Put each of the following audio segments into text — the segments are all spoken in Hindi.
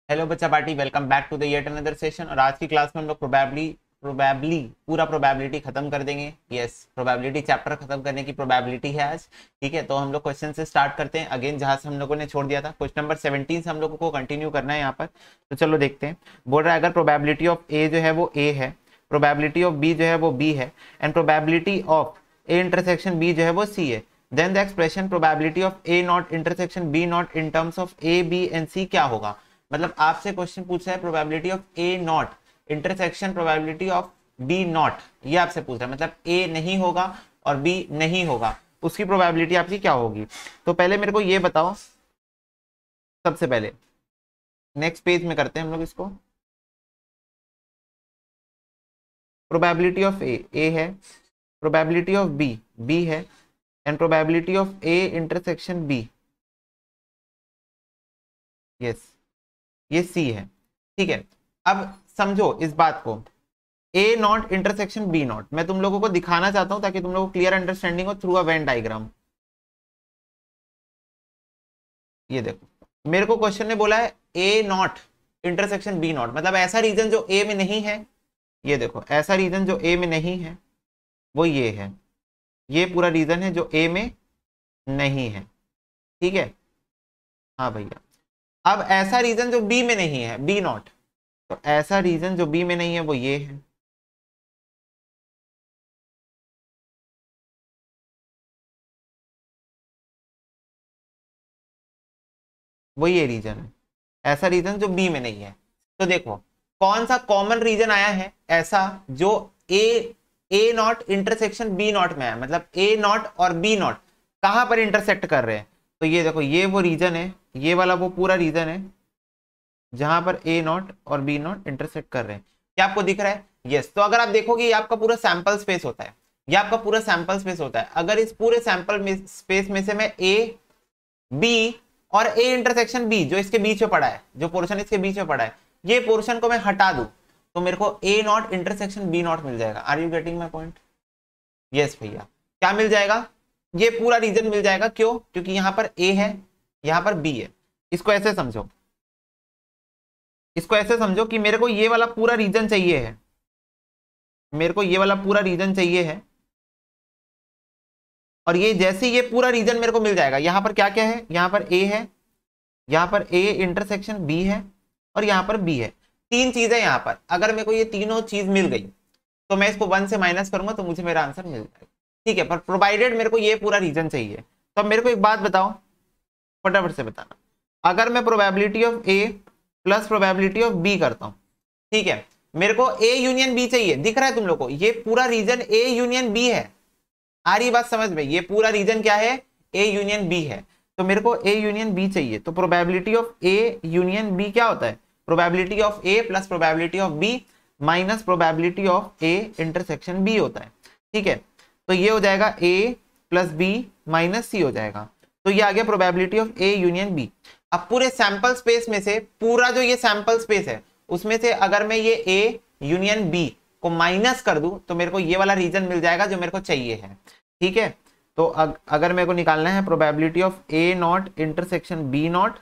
हेलो बच्चा party, welcome back to the yet another session. और आज की क्लास में हम लोग प्रोबेबली पूरा प्रोबेबिलिटी खत्म कर देंगे। यस, प्रोबेबिलिटी चैप्टर खत्म करने की प्रोबेबिलिटी है आज। ठीक है, तो हम लोग क्वेश्चन से स्टार्ट करते हैं अगेन, जहां से हम लोगों ने छोड़ दिया था। क्वेश्चन नंबर 17 से हम लोगों को कंटिन्यू करना है यहाँ पर। तो चलो देखते हैं। बोल रहा है अगर प्रोबेबिलिटी ऑफ ए जो है वो ए है, प्रोबेबिलिटी ऑफ बी जो है वो बी है, and probability of A intersection B जो है वो सी है, then the expression probability of A not intersection B not in terms of A B and C क्या होगा। मतलब आपसे क्वेश्चन पूछ रहा है probability of A not intersection probability of B not, ये आपसे पूछ रहा है। मतलब ए नहीं होगा और बी नहीं होगा, उसकी प्रोबेबिलिटी आपकी क्या होगी। तो पहले मेरे को ये बताओ, सबसे पहले नेक्स्ट पेज में करते हैं हम लोग इसको। प्रोबेबिलिटी ऑफ ए है, प्रोबेबिलिटी ऑफ बी है, and probability of A intersection B, yes, ये सी है। ठीक है, अब समझो इस बात को, A not intersection B not मैं तुम लोगों को दिखाना चाहता हूं ताकि तुम लोगों को क्लियर अंडरस्टैंडिंग हो थ्रू अ वेन डायग्राम। ये देखो, मेरे को क्वेश्चन ने बोला है ए नॉट इंटरसेक्शन बी नॉट, मतलब ऐसा रीजन जो ए में नहीं है। ये देखो, ऐसा रीजन जो ए में नहीं है वो ये है, ये पूरा रीजन है जो ए में नहीं है। ठीक है, हाँ भैया। अब ऐसा रीजन जो बी में नहीं है, बी नॉट, तो ऐसा रीजन जो बी में नहीं है वो ये है। वो ये रीजन है, ऐसा रीजन जो बी में नहीं है। तो देखो कौन सा कॉमन रीजन आया है ऐसा जो ए नॉट इंटरसेक्शन बी नॉट में है। मतलब ए नॉट और बी नॉट कहां पर इंटरसेक्ट कर रहे हैं। तो ये देखो, ये वो रीजन है, ये वाला वो पूरा रीजन है जहां पर ए नॉट और बी नॉट इंटरसेक्ट कर रहे हैं। क्या आपको दिख रहा है? यस। तो अगर आप देखोगे ये आपका पूरा सैंपल स्पेस होता है, ये आपका पूरा सैंपल स्पेस होता है। अगर इस पूरे सैंपल स्पेस में से मैं ए बी और ए इंटरसेक्शन बी जो इसके बीच में पड़ा है, जो पोर्शन इसके बीच में पड़ा है, ये पोर्शन को मैं हटा दूं तो मेरे को A not intersection B not मिल जाएगा। Are you getting my point? Yes भैया, क्या मिल जाएगा? ये पूरा रीजन मिल जाएगा। क्यों? क्योंकि यहां पर ए है, यहां पर बी है। इसको ऐसे समझो, इसको ऐसे समझो कि मेरे को ये वाला पूरा रीजन चाहिए है, मेरे को ये वाला पूरा रीजन चाहिए है। और ये जैसे ये पूरा रीजन मेरे को मिल जाएगा, यहां पर क्या क्या है, यहां पर ए है, यहां पर ए इंटरसेक्शन बी है, और यहां पर बी है। तीन चीजें यहां पर। अगर मेरे को ये तीनों चीज मिल गई तो मैं इसको 1 से माइनस करूंगा तो मुझे मेरा आंसर मिल जाएगा। ठीक है, पर प्रोवाइडेड मेरे को ये पूरा रीजन चाहिए। तो अब मेरे को एक बात बताओ, फटाफट से बताना। अगर मैं probability of A plus probability of B करता हूं, ठीक है, मेरे को ए यूनियन बी चाहिए। दिख रहा है तुम लोग को, ये पूरा रीजन ए यूनियन बी है। आ रही बात समझ में? ये पूरा रीजन क्या है? ए यूनियन बी है। तो मेरे को ए यूनियन बी चाहिए। तो probability of A union B क्या होता है? Probability of A plus probability of B minus probability of A intersection B होता है। ठीक है, तो ये हो जाएगा A plus B minus C हो जाएगा। तो ये आ गया probability of A union B. अब पूरे सैंपल स्पेस में से, पूरा जो ये सैंपल स्पेस है उसमें से अगर मैं ये ए यूनियन बी को माइनस कर दूं तो मेरे को ये वाला रीजन मिल जाएगा जो मेरे को चाहिए है। ठीक है, तो अगर मेरे को निकालना है probability of A not intersection B not,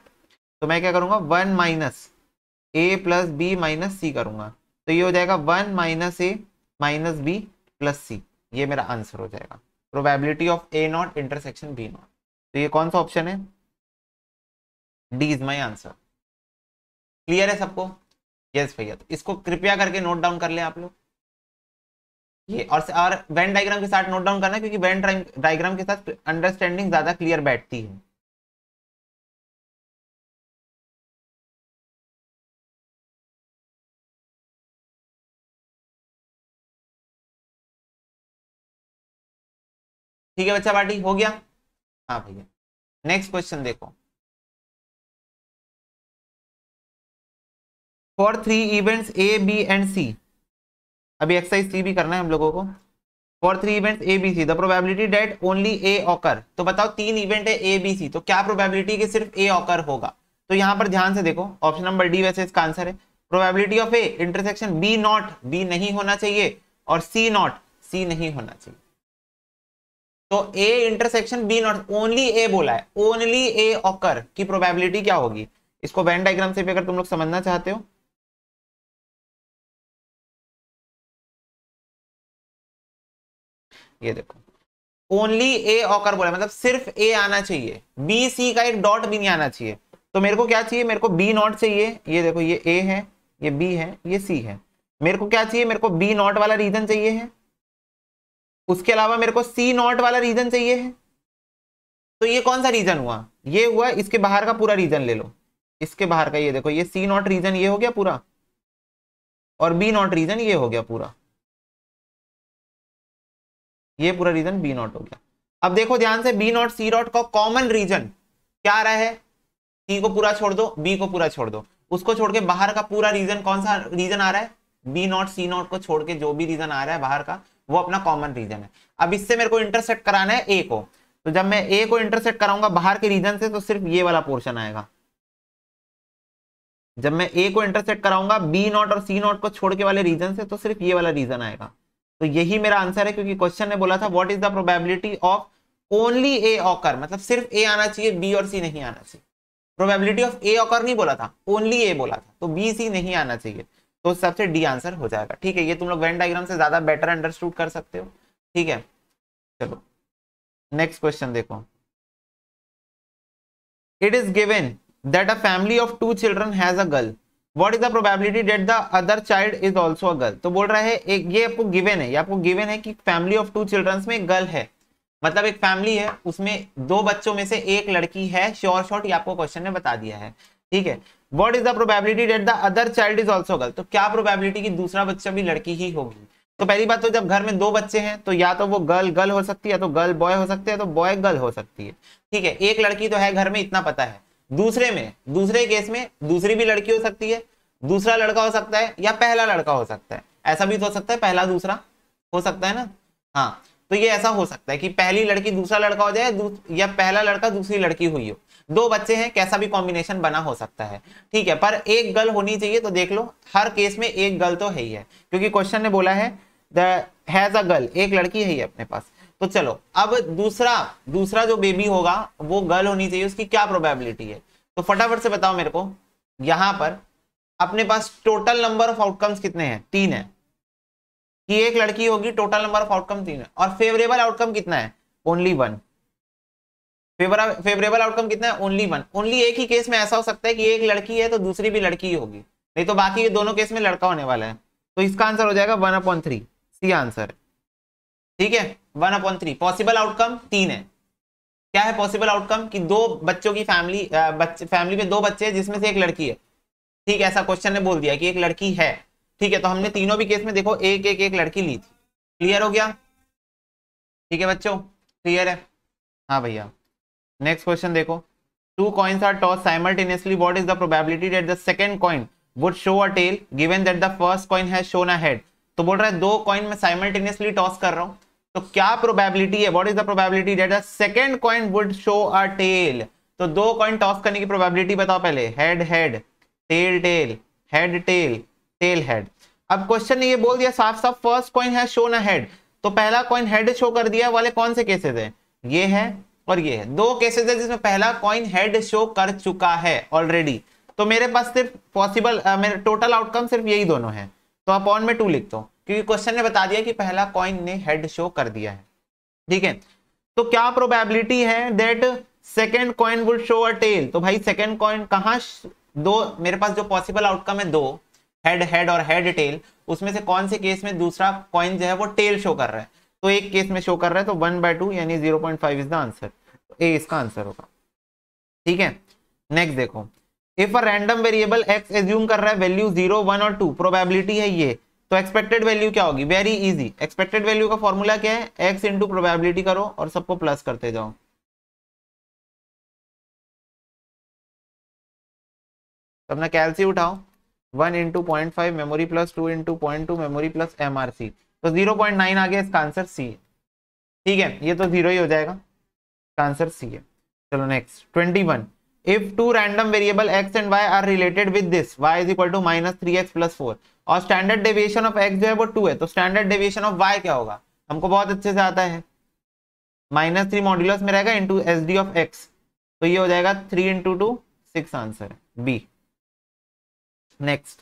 तो मैं क्या करूंगा, 1 minus A plus B minus C करूंगा। तो ये हो जाएगा 1 minus A minus B plus C. ये मेरा आंसर हो जाएगा, probability of A not intersection B not. तो ये कौन सा ऑप्शन है? D is my answer. Clear है सबको? यस भैया। तो इसको कृपया करके नोट डाउन कर ले आप लोग ये, और वेन डायग्राम के साथ नोट डाउन करना, क्योंकि वेन डायग्राम के साथ अंडरस्टैंडिंग ज्यादा क्लियर बैठती है। ठीक है बच्चा पार्टी, हो गया? हाँ भैया। नेक्स्ट क्वेश्चन देखो। For 3 events A B and C, अभी एक्सरसाइज सी भी करना है हम लोगों को। For 3 events A B C the probability that only A occur. तो बताओ 3 इवेंट है ए बी सी, तो क्या प्रोबेबिलिटी कि सिर्फ ए ऑकर होगा? तो यहां पर ध्यान से देखो, ऑप्शन नंबर डी वैसे इसका आंसर है। Probability of A intersection B not, B नहीं होना चाहिए, और सी नॉट, सी नहीं होना चाहिए। तो A intersection B not, only A बोला है, ओनली ए ऑकर की प्रोबेबिलिटी क्या होगी? इसको वेन डायग्राम से भी अगर तुम लोग समझना चाहते हो, ये देखो ओनली ए ऑकर बोला, मतलब सिर्फ ए आना चाहिए, बी सी का एक डॉट भी नहीं आना चाहिए। तो मेरे को क्या चाहिए, मेरे को बी नॉट चाहिए, ये देखो ये ए है, ये बी है, ये सी है। मेरे को क्या चाहिए, मेरे को बी नॉट वाला रीजन चाहिए है, उसके अलावा मेरे को सी नॉट वाला रीजन चाहिए है। तो ये कौन सा रीजन हुआ, ये हुआ इसके बाहर का पूरा रीजन ले लो, इसके बाहर का, ये देखो ये सी नॉट रीजन ये हो गया पूरा, और बी नॉट रीजन ये हो गया पूरा, ये पूरा रीजन बी नॉट हो गया। अब देखो ध्यान से, बी नॉट सी नॉट का कॉमन रीजन क्या आ रहा है, सी को पूरा छोड़ दो, बी को पूरा छोड़ दो, उसको छोड़ के बाहर का पूरा रीजन कौन सा रीजन आ रहा है, बी नॉट सी नॉट को छोड़ के जो भी रीजन आ रहा है बाहर का वो अपना कॉमन रीजन है। अब इससे मेरे को इंटरसेक्ट कराना है ए को, तो जब मैं ए को इंटरसेक्ट कराऊंगा बाहर के रीजन से तो सिर्फ ये वाला पोर्शन आएगा। जब मैं ए को इंटरसेक्ट कराऊंगा बी नॉट और सी नॉट को छोड़ के वाले रीजन से तो सिर्फ ये वाला रीजन आएगा। तो यही मेरा आंसर है, क्योंकि क्वेश्चन ने बोला था what is the probability of only A occur, मतलब सिर्फ ए आना चाहिए, बी और सी नहीं आना चाहिए। प्रोबेबिलिटी ऑफ ए ऑकर नहीं बोला था, ओनली ए बोला था, तो बी सी नहीं आना चाहिए, तो सबसे डी आंसर हो जाएगा। ठीक है, ये तुम लोग वेन डायग्राम से ज्यादा बेटर अंडरस्टूड कर सकते हो। ठीक है, चलो नेक्स्ट क्वेश्चन देखो। It is given that a family of 2 children has a girl, what is the probability that the other child is also a girl. तो बोल रहा है एक, ये आपको गिवन है, ये आपको गिवन है कि फैमिली ऑफ 2 चिल्ड्रंस में गर्ल है, मतलब एक फैमिली है उसमें 2 बच्चों में से एक लड़की है, श्योर शॉर्ट ये आपको क्वेश्चन ने बता दिया है। ठीक है, what is the probability that the other child is also girl, तो क्या प्रोबेबिलिटी कि दूसरा बच्चा भी लड़की ही होगी। तो पहली बात तो जब घर में 2 बच्चे हैं तो या तो वो गर्ल गर्ल हो सकती है, या तो गर्ल बॉय हो सकती है, तो बॉय गर्ल हो सकती है। ठीक है, एक लड़की तो है घर में, इतना पता है। दूसरे केस में दूसरी भी लड़की हो सकती है, दूसरा लड़का हो सकता है, या पहला लड़का हो सकता है, ऐसा भी तो हो सकता है, पहला दूसरा हो सकता है ना। हाँ, तो ये ऐसा हो सकता है कि पहली लड़की दूसरा लड़का हो जाए, या पहला लड़का दूसरी लड़की हुई हो, 2 बच्चे हैं, कैसा भी कॉम्बिनेशन बना हो सकता है। ठीक है, पर एक गर्ल होनी चाहिए, तो देख लो हर केस में एक गर्ल तो है ही है, क्योंकि क्वेश्चन ने बोला है द हैज अ गर्ल, एक लड़की है ही अपने पास। तो चलो अब दूसरा जो बेबी होगा वो गर्ल होनी चाहिए, उसकी क्या प्रोबेबिलिटी है, तो फटाफट से बताओ मेरे को। यहां पर अपने पास टोटल नंबर ऑफ आउटकम्स कितने हैं, 3 है, कि एक लड़की होगी, टोटल नंबर ऑफ आउटकम 3 है, और फेवरेबल आउटकम कितना है, ओनली 1। फेवरेबल आउटकम कितना है, ओनली 1। ओनली एक ही केस में ऐसा हो सकता है कि एक लड़की है तो दूसरी भी लड़की ही होगी, नहीं तो बाकी ये दोनों केस में लड़का होने वाला है। तो इसका आंसर हो जाएगा 1/3, सी आंसर। ठीक है, 1/3 पॉसिबल आउटकम 3 है। क्या है पॉसिबल आउटकम, कि 2 बच्चों की फैमिली में 2 बच्चे हैं जिसमें से एक लड़की है। ठीक है, ऐसा क्वेश्चन ने बोल दिया कि एक लड़की है। ठीक है, तो हमने तीनों भी केस में देखो एक लड़की ली थी। क्लियर हो गया, ठीक है बच्चों, क्लियर है। हाँ भैया, नेक्स्ट क्वेश्चन देखो। 2 coins are tossed simultaneously, what is the probability that the second coin would show a tail given that the first coin has shown a head। तो बोल रहा है 2 कॉइन में साइमल्टेनियसली टॉस कर रहा हूं, तो क्या प्रोबेबिलिटी है, what is the probability that the second coin would show a tail. तो 2 कॉइन टॉस करने की प्रोबेबिलिटी बताओ पहले, head head, tail tail, head tail, tail head. अब क्वेश्चन ने ये बोल दिया साफ साफ first coin has shown a head, तो पहला कॉइन हेड शो कर दिया वाले कौन से केसेस है, ये है और ये है। 2 केसेस है जिसमें पहला कॉइन हेड शो कर चुका है ऑलरेडी, तो मेरे पास सिर्फ पॉसिबल मेरे टोटल आउटकम सिर्फ यही दोनों है, तो अपॉन में 2 लिखता हूं, क्योंकि क्वेश्चन ने बता दिया कि पहला कॉइन ने हेड शो कर दिया है। ठीक है, तो क्या प्रोबेबिलिटी है that second coin would show a tail. तो भाई सेकंड कॉइन कहां, 2 मेरे पास जो पॉसिबल आउटकम है 2, हेड हेड और हेड टेल, उसमें से कौन से केस में दूसरा कॉइन जो है वो टेल शो कर रहा है, तो एक केस में शो कर रहा है, तो 1/2 यानी 0.5 इज द आंसर, ए इसका आंसर होगा। ठीक है, नेक्स्ट देखो। If a random variable x assume कर रहा है वैल्यू 0, 1 और 2, प्रोबेबिलिटी है ये, तो एक्सपेक्टेड वैल्यू क्या होगी, वेरी इजी। एक्सपेक्टेड वैल्यू का फॉर्मूला क्या है, एक्स इंटू प्रोबेबिलिटी करो और सबको प्लस करते जाओ। अपना कैलसी उठाओ, 1 into 0.5 memory plus 2 into 0.2 memory plus MRC, तो 0.9 आ गया, इसका आंसर सी। ठीक है, ये तो 0 ही हो जाएगा, आंसर सी है। चलो next 21। If 2 random variable x and y are related with this, y is equal to -3x + 4, और स्टैंडर्ड डेविएशन ऑफ x जो है वो 2 है, तो स्टैंडर्ड डेविएशन ऑफ y क्या होगा, हमको बहुत अच्छे से आता है, -3 मॉड्यूलस में रहेगा इंटू SD ऑफ x, तो ये हो जाएगा 3 इंटू 2 6 आंसर है। B. Next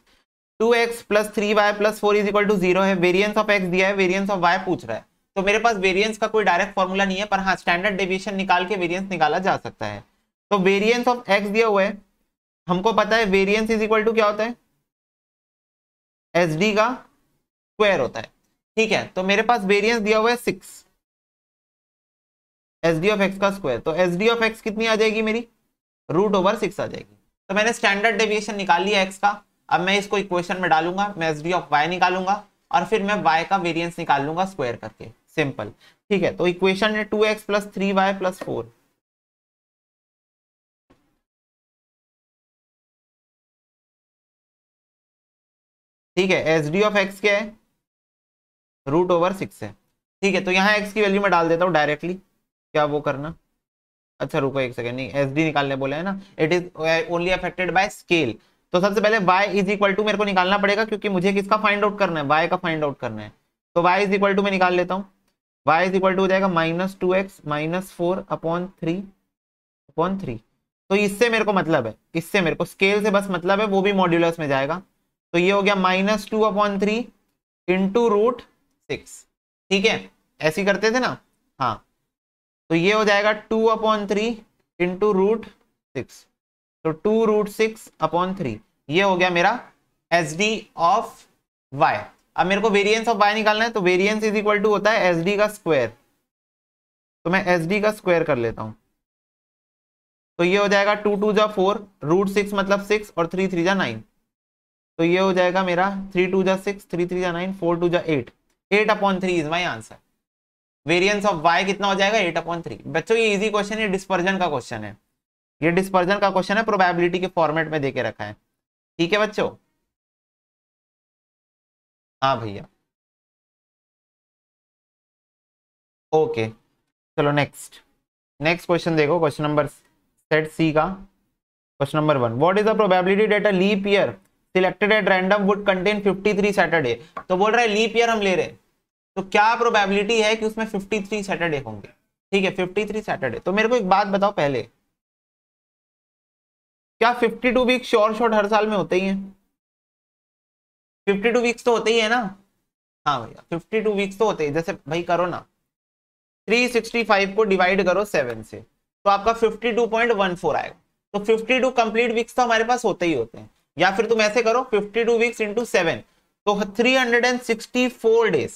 2x plus 3y plus 4 is equal to 0 है। वेरिएंस ऑफ x दिया है, वेरिएंस ऑफ y पूछ रहा है। तो मेरे पास वेरिएंस का कोई डायरेक्ट फॉर्मूला नहीं है, पर हाँ स्टैंडर्ड डेविएशन निकाल के वेरिएंस निकाला जा सकता है। तो वेरिएंस ऑफ x दिया हुआ है, हमको पता है वेरिएंस इज इक्वल टू क्या होता है, एस डी का स्क्वायर होता है। ठीक है, तो मेरे पास वेरिएंस दिया हुआ है 6, एस डी ऑफ एक्स का स्क्वायर। तो एस डी ऑफ एक्स कितनी आ जाएगी मेरी, √6 आ जाएगी। तो मैंने स्टैंडर्ड डेविएशन निकाल लिया एक्स का। अब मैं इसको इक्वेशन में डालूंगा, मैं एस डी ऑफ वाई निकालूंगा और फिर मैं y का वेरिएंस निकाल लूंगा स्क्वायर करके, सिंपल। ठीक है, तो इक्वेशन है 2x प्लस 3y प्लस 4। ठीक है, एस डी ऑफ एक्स क्या है, √6 है। ठीक है, तो यहाँ x की वैल्यू में डाल देता हूँ डायरेक्टली, क्या वो करना। अच्छा रुको एक सेकेंड, नहीं एस डी निकालने बोला है ना, it is only affected by scale. तो सबसे पहले y इज इक्वल टू मेरे को निकालना पड़ेगा, क्योंकि मुझे किसका फाइंड आउट करना है, y का फाइंड आउट करना है। तो y इज इक्वल टू मैं निकाल लेता हूँ, y इज इक्वल टू हो जाएगा -2x -4/3/3। तो इससे मेरे को मतलब है, इससे मेरे को स्केल से बस मतलब है, वो भी मॉड्यूलस में जाएगा। तो ये हो गया -2/3 इंटू √6। ठीक है, ऐसे ही करते थे ना, हाँ। तो ये हो जाएगा 2/3 इंटू √6, तो 2√6/3। ये हो गया मेरा एस डी ऑफ वाई। अब मेरे को वेरिएंस ऑफ वाई निकालना है, तो वेरिएंस इज इक्वल टू होता है एस डी का स्क्वायर। तो मैं एस डी का स्क्वायर कर लेता हूं, तो ये हो जाएगा 2 2 जा 4, √6 मतलब 6 और 3 3 जा 9। तो ये हो जाएगा मेरा 3 2 जा 6, 3 3 जा 9, 4 2 जा 8, 8/3 is my answer. Variance of Y कितना हो जाएगा, 8/3। बच्चों ये इजी क्वेश्चन है, डिस्पर्जन का क्वेश्चन है, ये डिस्पर्जन का क्वेश्चन है, प्रोबेबिलिटी के फॉर्मेट में देके रखा है। ठीक है बच्चों, हाँ भैया, ओके। चलो नेक्स्ट क्वेश्चन देखो, क्वेश्चन नंबर सेट सी का question number 1। What is the probability that a leap year selected at random would contain 53 Saturday. तो बोल रहा है लीप ईयर हम ले रहे हैं, तो क्या प्रोबेबिलिटी है कि उसमें 53 सैटरडे होंगे। ठीक है, 53 सैटरडे। तो मेरे को एक बात बताओ पहले, क्या 52 वीक श्योर शॉट हर साल में होते ही हैं? 52 वीक्स तो होते ही है ना, हाँ भैया 52 वीक्स तो होते ही। जैसे भाई करो ना, 365 को डिवाइड करो 7 से, तो आपका 52.14 आएगा। तो 52 कंप्लीट वीक्स तो हमारे पास होते ही होते हैं। या फिर तुम ऐसे करो 52 वीक्स इंटू 7, तो 364 डेज,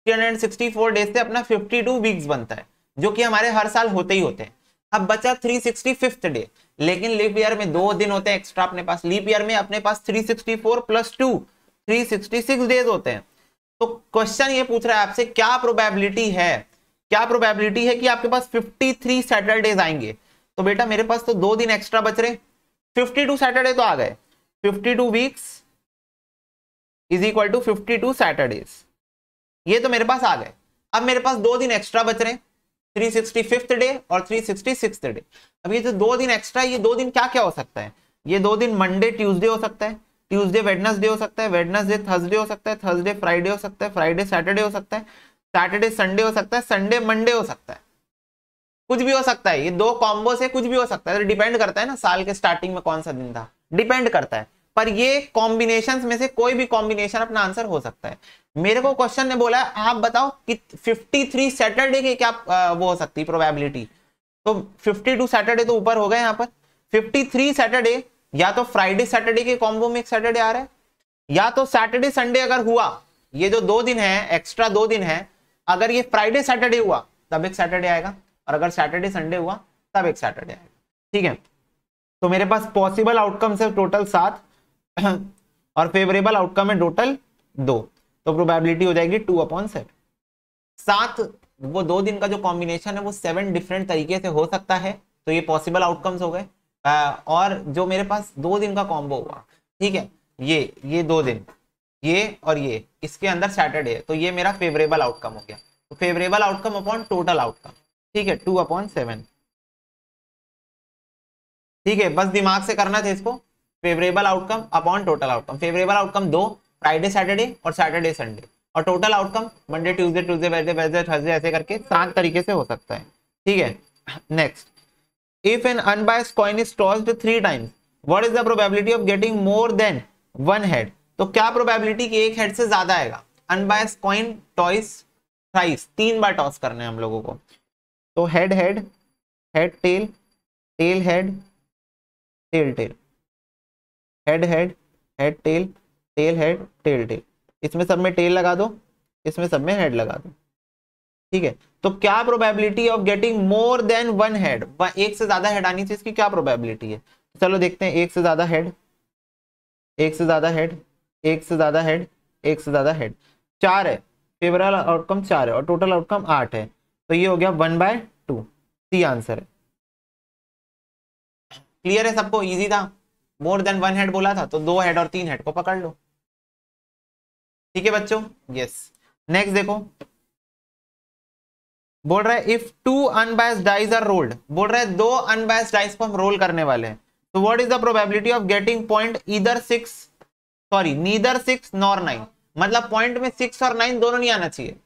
364 डेज से अपना 52 वीक्स बनता है, जो कि हमारे हर साल होते ही होते हैं। अब बचा 365th डे, लेकिन लीप ईयर में 2 दिन होते हैं एक्स्ट्रा अपने पास। लीप ईयर में अपने पास 364 + 2 366 डेज होते हैं। तो क्वेश्चन ये पूछ रहा है आपसे, क्या प्रोबेबिलिटी है कि आपके पास 53 सैटरडेज आएंगे। तो बेटा मेरे पास तो 2 दिन एक्स्ट्रा बच रहे, 52 सैटरडे तो आ गए, 52 weeks is equal to 52 Saturdays, ये तो मेरे पास आ गए। अब मेरे पास 2 दिन एक्स्ट्रा बच रहे, 365th डे और 366th डे। अब ये जो 2 दिन एक्स्ट्रा, ये 2 दिन क्या क्या हो सकता है? ये 2 दिन मंडे ट्यूसडे हो सकता है, ट्यूसडे वेडनेसडे हो सकता है, वेडनेसडे थर्सडे हो सकता है, थर्सडे फ्राइडे हो सकता है, फ्राइडे सैटरडे हो सकता है, सैटरडे संडे हो सकता है, संडे मंडे हो सकता है, कुछ भी हो सकता है। ये 2 कॉम्बो से कुछ भी हो सकता है, डिपेंड करता है ना साल के स्टार्टिंग में कौन सा दिन था, डिपेंड करता है। पर ये कॉम्बिनेशंस में से कोई भी कॉम्बिनेशन अपना आंसर हो सकता है। मेरे को क्वेश्चन ने बोला है आप बताओ कि 53 सैटरडे के क्या वो हो सकती है प्रोबेबिलिटी। तो 52 सैटरडे तो ऊपर हो गए, यहाँ पर 53 सैटरडे या तो फ्राइडे सैटरडे के कॉम्बो में एक सैटरडे आ रहा है, या तो सैटरडे संडे अगर हुआ, ये जो 2 दिन है एक्स्ट्रा 2 दिन है, अगर ये फ्राइडे सैटरडे हुआ तब एक सैटरडे आएगा, और अगर सैटरडे संडे हुआ तब एक सैटरडे आएगा। ठीक है, तो मेरे पास पॉसिबल आउटकम है टोटल 7 और फेवरेबल आउटकम है टोटल 2। तो प्रोबेबिलिटी हो जाएगी 2/7। 7 वो 2 दिन का जो कॉम्बिनेशन है वो 7 डिफरेंट तरीके से हो सकता है, तो ये पॉसिबल आउटकम्स हो गए। और जो मेरे पास 2 दिन का कॉम्बो हुआ, ठीक है, ये 2 दिन, ये और ये, इसके अंदर सैटरडे है, तो ये मेरा फेवरेबल आउटकम हो गया। तो favourable outcome upon total outcome, ठीक है, 2/7। ठीक है, बस दिमाग से करना था इसको, favourable outcome upon total outcome. Favourable outcome 2 Friday Saturday और सैटरडे संडे, और total outcome Monday Tuesday Tuesday Wednesday Thursday, ऐसे करके 7 तरीके से हो सकता है। ठीक है, next, if an unbiased coin is tossed 3 times what is the probability of getting more than one head, तो क्या प्रोबेबिलिटी कि एक हेड से ज्यादा आएगा। अनबायस्ड कॉइन टॉइस थ्राइस, 3 बार टॉस करने हैं हम लोगों को। तो head head, head tail, tail head, tail tail, head head, head tail, tail head, tail tail. इसमें सब में टेल लगा दो, इसमें सब में हेड लगा दो, ठीक है। तो क्या probability of getting more than one head, एक से ज्यादा हेड आनी चाहिए, इसकी क्या प्रोबेबिलिटी है। चलो देखते हैं, एक से ज्यादा हेड, एक से ज्यादा हेड, एक से ज्यादा हेड, एक से ज्यादा हेड, 4 है, फेवरेबल आउटकम 4 है और टोटल आउटकम 8 है, तो ये हो गया 1/2, सी आंसर है। क्लियर है सबको, इजी था। मोर देन वन हेड बोला था तो 2 हेड और 3 हेड को पकड़ लो, ठीक है बच्चों। यस, नेक्स्ट देखो, बोल रहा है if 2 unbiased dice are rolled, बोल रहा है 2 अनबायस्ड डाइस को हम रोल करने वाले हैं, तो what is the probability of getting point either 6, sorry neither 6 nor 9, मतलब पॉइंट में 6 और 9 दोनों नहीं आना चाहिए।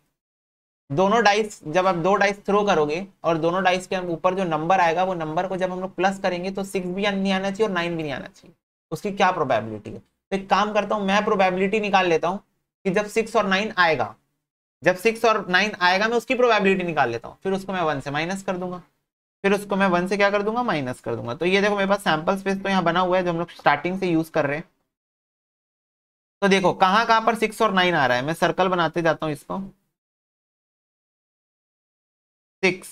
दोनों डाइस, जब आप 2 डाइस थ्रो करोगे और दोनों डाइस के ऊपर जो नंबर आएगा वो नंबर को जब हम लोग प्लस करेंगे तो 6 भी नहीं आना चाहिए और 9 भी नहीं आना चाहिए, उसकी क्या प्रोबेबिलिटी है। तो एक काम करता हूं, मैं प्रोबेबिलिटी निकाल लेता हूं कि जब 6 और 9 आएगा, जब 6 और 9 आएगा मैं उसकी प्रोबेबिलिटी निकाल लेता हूँ, फिर उसको मैं 1 से माइनस कर दूंगा, फिर उसको मैं 1 से क्या कर दूंगा, माइनस कर दूंगा। तो ये देखो मेरे पास सैंपल स्पेस तो यहाँ बना हुआ है जो हम लोग स्टार्टिंग से यूज कर रहे हैं। तो देखो कहाँ कहाँ पर 6 और 9 आ रहा है, मैं सर्कल बनाते जाता हूँ इसको, 6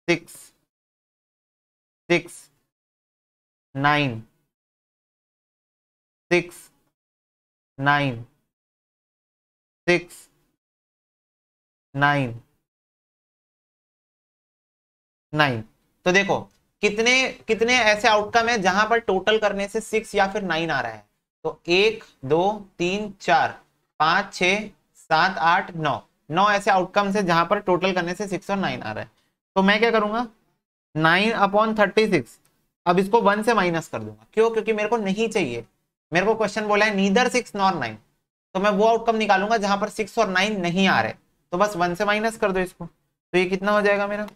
6 6 9 6 9 6 9 9। तो देखो कितने कितने ऐसे आउटकम है जहां पर टोटल करने से 6 या फिर 9 आ रहा है। तो 1 2 3 4 5 6 7 8 9, 9 ऐसे आउटकम्स है जहां पर टोटल करने से 6 और 9 आ रहा है। तो मैं क्या करूंगा, 9/36, अब इसको 1 से माइनस कर दूंगा, क्यों, क्योंकि मेरे को नहीं चाहिए, मेरे को क्वेश्चन बोला है नीदर 6 नॉर 9, तो मैं वो आउटकम निकालूंगा जहां पर 6 और 9 नहीं आ रहे, तो बस 1 से माइनस कर दो इसको। तो ये कितना हो जाएगा मेरा,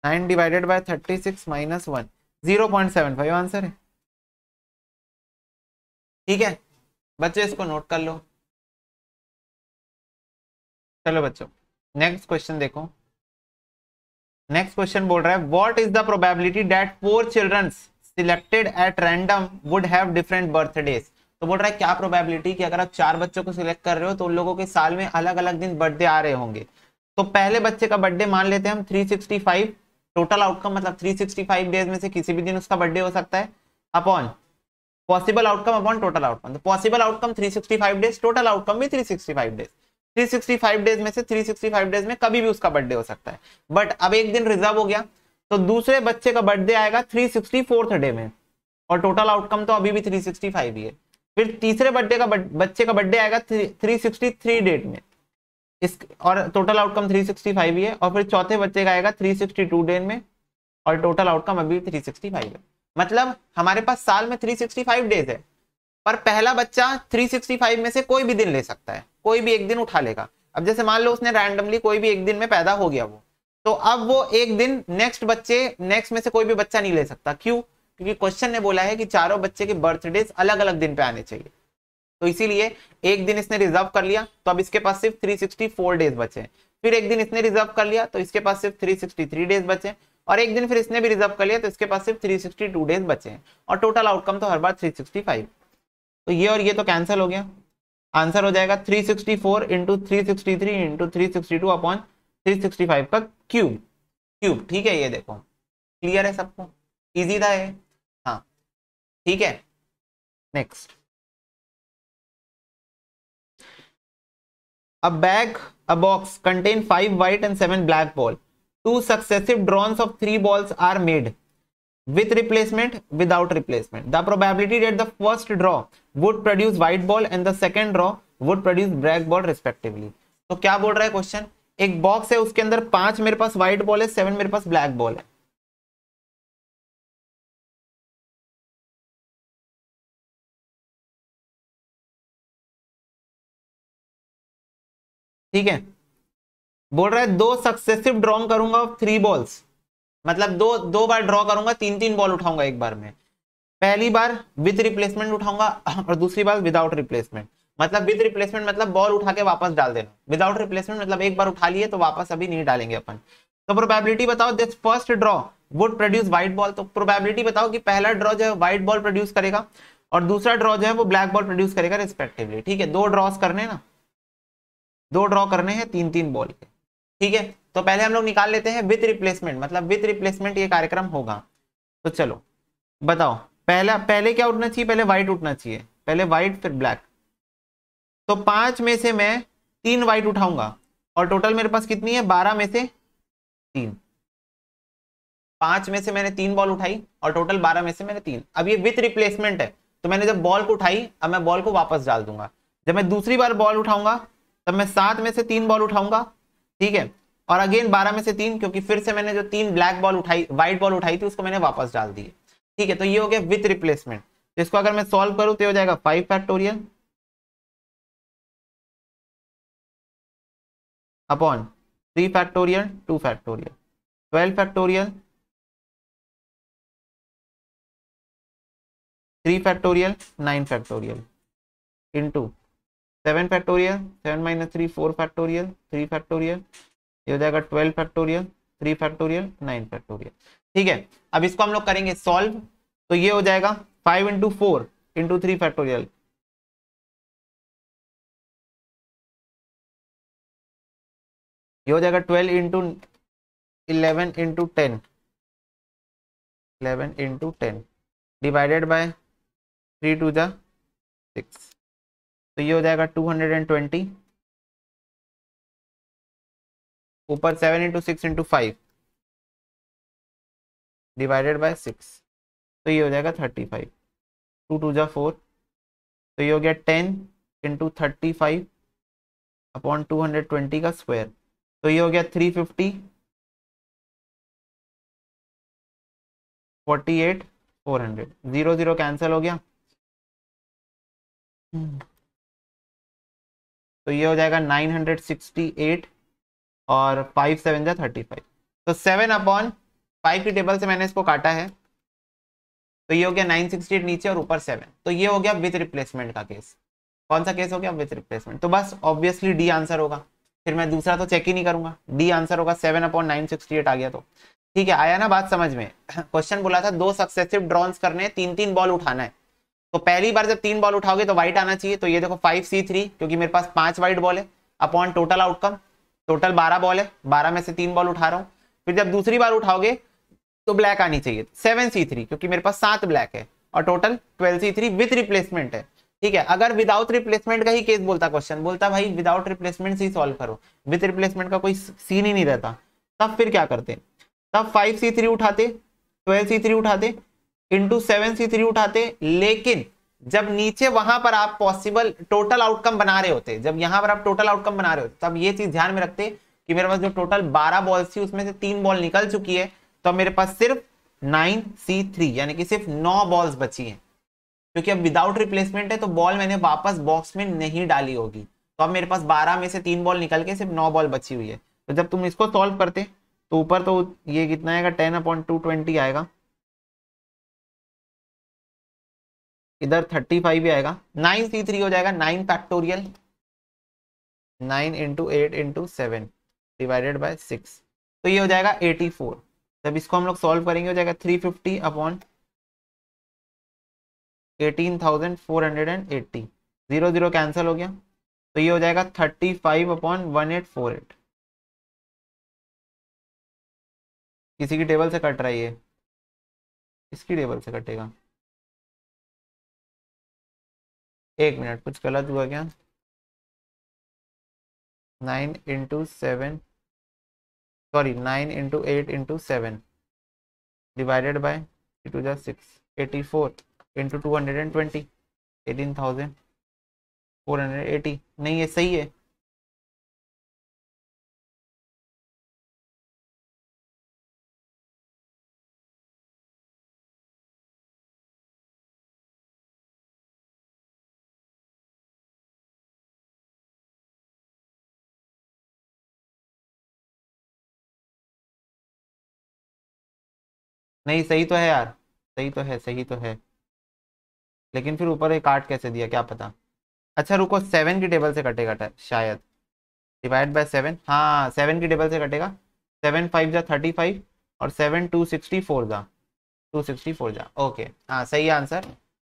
9/36 - 1, 0.75 आंसर है, ठीक है बच्चों, इसको नोट कर लो। चलो बच्चों नेक्स्ट क्वेश्चन देखो, नेक्स्ट क्वेश्चन बोल रहा है what is the probability that 4 children selected at random would have different birthdays. तो बोल रहा है क्या प्रोबेबिलिटी कि अगर आप 4 बच्चों को सिलेक्ट कर रहे हो तो उन लोगों के साल में अलग अलग दिन बर्थडे आ रहे होंगे। तो पहले बच्चे का बर्थडे मान लेते हैं हम 365, टोटल आउटकम मतलब 365 डेज में से किसी भी दिन उसका बर्थडे हो सकता है, upon possible outcome upon total outcome. तो possible outcome 365 days, total outcome भी 365 डेज, 365 डेज में से 365 डेज में कभी भी उसका बर्थडे हो सकता है। बट अब एक दिन रिजर्व हो गया, तो दूसरे बच्चे का बर्थडे आएगा 364th डे में, और टोटल आउटकम तो अभी भी 365 ही है। फिर तीसरे बच्चे का बर्थडे आएगा 363 डेट में, इस और टोटल आउटकम 365 ही है। और फिर चौथे बच्चे का आएगा 362 डे में, और टोटल आउटकम अभी 365 है। मतलब हमारे पास साल में 365 डेज है, पर पहला बच्चा 365 में से कोई भी दिन ले सकता है, कोई भी एक दिन उठा लेगा। अब जैसे मान लो उसने रैंडमली कोई भी एक दिन में पैदा हो गया वो, तो अब वो एक दिन नेक्स्ट में से कोई भी बच्चा नहीं ले सकता। क्यों, क्योंकि क्वेश्चन ने बोला है कि चारों बच्चे के बर्थडेज अलग अलग दिन पे आने चाहिए। तो इसीलिए एक दिन इसने रिजर्व कर लिया, तो अब इसके पास सिर्फ 364 डेज बचे। फिर एक दिन इसने रिजर्व कर लिया तो इसके पास सिर्फ 363 डेज बचे, और एक दिन फिर इसने भी रिजर्व कर लिया तो इसके पास सिर्फ 362 डेज बचे हैं, और टोटल आउटकम तो हर बार 365। तो ये और ये तो कैंसिल हो गया, आंसर हो जाएगा 364 इंटू 363 इंटू 362 अपॉन 365 का क्यूब। ठीक है, ये देखो क्लियर है सबको, इजी था ये, हाँ ठीक है। Next, a box contain 5 white and 7 black ball. 2 successive drawings of 3 balls are made with replacement, without replacement. The probability that the first draw would produce white ball and the second draw would produce black ball respectively. तो क्या बोल रहा है क्वेश्चन, एक बॉक्स है उसके अंदर 5 मेरे पास व्हाइट बॉल है, 7 मेरे पास ब्लैक बॉल है। ठीक है, बोल रहा है 2 सक्सेसिव ड्रॉ करूंगा 3 बॉल्स, मतलब दो बार ड्रॉ करूंगा, 3 बॉल उठाऊंगा एक बार में। पहली बार विद रिप्लेसमेंट उठाऊंगा और दूसरी बार विदाउट रिप्लेसमेंट। मतलब विद रिप्लेसमेंट मतलब बॉल उठा के वापस डाल देना, विदाउट रिप्लेसमेंट मतलब एक बार उठा लिए तो वापस अभी नहीं डालेंगे अपन। तो प्रोबेबिलिटी बताओ this first draw would produce white ball. तो प्रोबेबिलिटी बताओ कि पहला ड्रॉ जो है व्हाइट बॉल प्रोड्यूस करेगा और दूसरा ड्रॉ जो है वो ब्लैक बॉल प्रोड्यूस करेगा रिस्पेक्टिवली। ठीक है, दो ड्रॉस करने ना, दो ड्रॉ करने हैं तीन तीन बॉल के। ठीक है, तो पहले हम लोग निकाल लेते हैं विथ रिप्लेसमेंट, मतलब विथ रिप्लेसमेंट ये कार्यक्रम होगा। तो चलो बताओ, पहले क्या उठना चाहिए, पहले व्हाइट उठना चाहिए, पहले व्हाइट फिर ब्लैक। तो 5 में से मैं 3 व्हाइट उठाऊंगा और टोटल मेरे पास कितनी है, 12 में से 3। 5 में से मैंने 3 बॉल उठाई और टोटल 12 में से मैंने 3। अब ये विथ रिप्लेसमेंट है, तो मैंने जब बॉल को उठाई अब मैं बॉल को वापस डाल दूंगा। जब मैं दूसरी बार बॉल उठाऊंगा तब मैं 7 में से 3 बॉल उठाऊंगा। ठीक है, और अगेन 12 में से 3, क्योंकि फिर से मैंने जो 3 ब्लैक बॉल उठाई, व्हाइट बॉल उठाई थी, उसको मैंने वापस डाल दिए। ठीक है, तो ये हो गया विथ रिप्लेसमेंट। तो इसको अगर मैं सॉल्व करूं तो हो जाएगा 5 factorial upon 3 factorial 2 factorial 12 factorial 3 factorial 9 factorial into 7 factorial 7 minus 3 4 factorial 3 factorial, ये हो जाएगा 12 फैक्टोरियल 3 फैक्टोरियल 9 फैक्टोरियल। ठीक है, अब इसको हम लोग करेंगे सॉल्व। तो ये हो जाएगा 5 इंटू 4 इंटू 3 फैक्टोरियल, ये हो जाएगा 12 into 11 into 10, 11 into 10 divided by 3 टू जा 6। तो ये हो जाएगा 220, ऊपर 7 इंटू 6 इंटू 5 डिवाइडेड बाय 6। तो ये हो जाएगा 35, 2 टू जा 4। तो ये हो गया 10 इंटू 35 अपॉन 220 का स्क्वायर। तो ये हो गया 350, 48, 400, 0 0 कैंसिल हो गया। तो ये हो जाएगा 968 और 5 7 जा 35। तो 7 अपॉन 5 की टेबल से मैंने इसको काटा है, तो ये हो गया 968 नीचे और ऊपर 7। तो ये हो गया विथ रिप्लेसमेंट का केस। कौन सा केस हो गया, विथ रिप्लेसमेंट। तो बस ऑब्वियसली डी आंसर होगा, फिर मैं दूसरा तो चेक ही नहीं करूंगा, डी आंसर होगा। 7 अपॉन 968 आ गया। तो ठीक है, आया ना बात समझ में। क्वेश्चन बोला था 2 सक्सेसिव ड्रॉन्स करने, 3 बॉल उठाना है। तो पहली बार जब 3 बॉल उठाओगे तो व्हाइट आना चाहिए। तो ये देखो 5C3, क्योंकि मेरे पास 5 व्हाइट बॉल है, upon total outcome, total 12 ball है, 12 में से 3 बॉल उठा रहा हूँ। फिर जब दूसरी बार उठाओगे तो ब्लैक आनी चाहिए 7C3, क्योंकि मेरे पास 7 ब्लैक है और टोटल 12C3 विथ रिप्लेसमेंट है। ठीक है, अगर विदाउट रिप्लेसमेंट का ही केस बोलता, क्वेश्चन बोलता भाई विदाउट रिप्लेसमेंट से ही सॉल्व करो, विथ रिप्लेसमेंट का कोई सीन ही नहीं रहता, तब फिर क्या करते, तब 5C3 उठाते, 12C3 उठाते, इंटू 7C3 उठाते। लेकिन जब नीचे वहां पर आप पॉसिबल टोटल आउटकम बना रहे होते, जब यहां पर आप टोटल आउटकम बना रहे होते, तब ये चीज ध्यान में रखते कि मेरे पास जो टोटल 12 बॉल्स थी उसमें से 3 बॉल निकल चुकी है, तो अब मेरे पास सिर्फ 9C3 यानी कि सिर्फ 9 बॉल्स बची हैं। क्योंकि अब विदाउट रिप्लेसमेंट है तो बॉल मैंने वापस बॉक्स में नहीं डाली होगी, तो अब मेरे पास 12 में से 3 बॉल निकल के सिर्फ 9 बॉल बची हुई है। तो जब तुम इसको सॉल्व करते तो ऊपर तो ये कितना आएगा, 10 अपॉन 220 आएगा, इधर 35 भी आएगा, 9C3 हो जाएगा 9 factorial, 9 into 8 into 7 divided by 6। तो ये हो जाएगा 84। जब इसको हम लोग सॉल्व करेंगे हो जाएगा 350 अपॉन 18,480, 0 0 कैंसिल हो गया। तो ये हो जाएगा 35 अपॉन 1848। किसी की टेबल से कट रही है, इसकी टेबल से कटेगा। एक मिनट, कुछ गलत हुआ क्या, 9 into 7, sorry 9 into 8 into 7 divided by 2 जा 6, 84 इंटू 220, 18,480। नहीं, ये सही है। नहीं, सही तो है यार, सही तो है, सही तो है। लेकिन फिर ऊपर एक काट कैसे दिया क्या पता। अच्छा रुको, 7 की टेबल से कटेगा शायद, डिवाइड बाय 7, हाँ 7 की टेबल से कटेगा। 7 5 जा 35 और 7 264 जा 264 जा, ओके हाँ सही आंसर।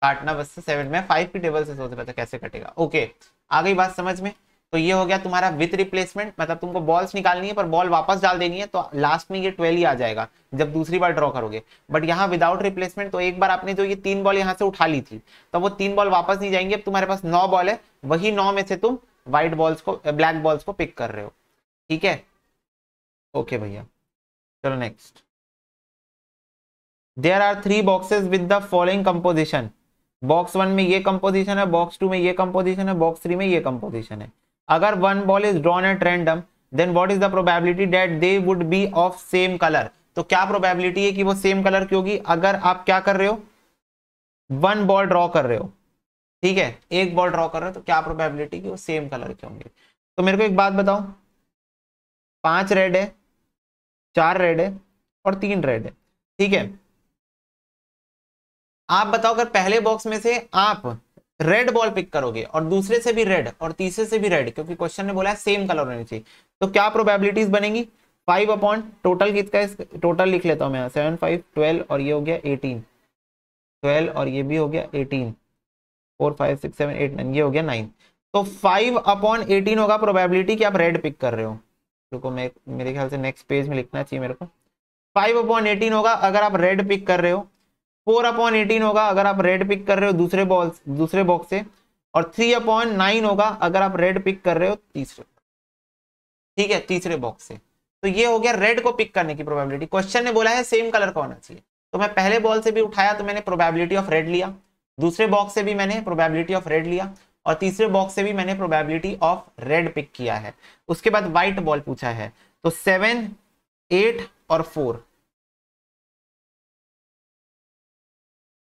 काटना बस 7 में 5 की टेबल से सोच रहा था कैसे कटेगा। ओके आ गई बात समझ में। तो ये हो गया तुम्हारा विथ रिप्लेसमेंट, मतलब तुमको बॉल्स निकालनी है पर बॉल वापस डाल देनी है, तो लास्ट में ये 12 ही आ जाएगा जब दूसरी बार ड्रॉ करोगे। बट यहाँ विदाउट रिप्लेसमेंट, तो एक बार आपने जो ये 3 बॉल यहाँ से उठा ली थी, तो वो 3 बॉल वापस नहीं जाएंगे। अब तुम्हारे पास 9 बॉल है, वही 9 में से तुम व्हाइट बॉल्स को, ब्लैक बॉल्स को पिक कर रहे हो। ठीक है ओके भैया, चलो next. There are 3 boxes with the following composition. Box 1 में ये कंपोजिशन है, बॉक्स 2 में ये कंपोजिशन है, बॉक्स 3 में ये कंपोजिशन है। अगर 1 ball is drawn at random, then what is the probability that they would be of same colour. तो क्या प्रोबेबिलिटी है कि वो सेम कलर की होगी? अगर आप क्या कर रहे हो, 1 बॉल ड्रॉ कर रहे हो, ठीक है, एक बॉल ड्रॉ कर रहे हो, तो क्या प्रोबेबिलिटी कि वो सेम कलर के होंगे? तो मेरे को एक बात बताओ, 5 रेड है, 4 रेड है और 3 रेड है, ठीक है। आप बताओ अगर पहले बॉक्स में से आप रेड बॉल पिक करोगे और दूसरे से भी रेड और तीसरे से भी रेड, क्योंकि क्वेश्चन ने बोला है सेम कलर होनी चाहिए, तो क्या प्रोबेबिलिटीज बनेगी? 5 अपॉन टोटल किसका, टोटल लिख लेता हूं मैं, 7 5 12 और ये हो गया 18, 12 और ये भी हो गया 18, 4 5 6 7 8 9, ये हो गया 9। तो 5 अपॉन 18 होगा प्रोबेबिलिटी कि आप रेड पिक कर रहे हो। रुको मैं, मेरे ख्याल से नेक्स्ट पेज में लिखना चाहिए मेरे को। 5 अपॉन 18 होगा अगर आप रेड पिक कर रहे हो, 4 अपॉन 18 होगा अगर आप रेड पिक कर रहे हो दूसरे बॉक्स से, और 3 अपॉन 9 होगा अगर आप रेड पिक कर रहे हो तीसरे, ठीक है, तीसरे बॉक्स से। तो ये हो गया रेड को पिक करने की प्रोबेबिलिटी। क्वेश्चन ने बोला है सेम कलर का होना चाहिए, तो मैं पहले बॉल से भी उठाया तो मैंने प्रोबेबिलिटी ऑफ रेड लिया, दूसरे बॉक्स से भी मैंने प्रोबेबिलिटी ऑफ रेड लिया, और तीसरे बॉक्स से भी मैंने प्रोबेबिलिटी ऑफ रेड पिक किया है। उसके बाद व्हाइट बॉल पूछा है, तो 7 8 और 4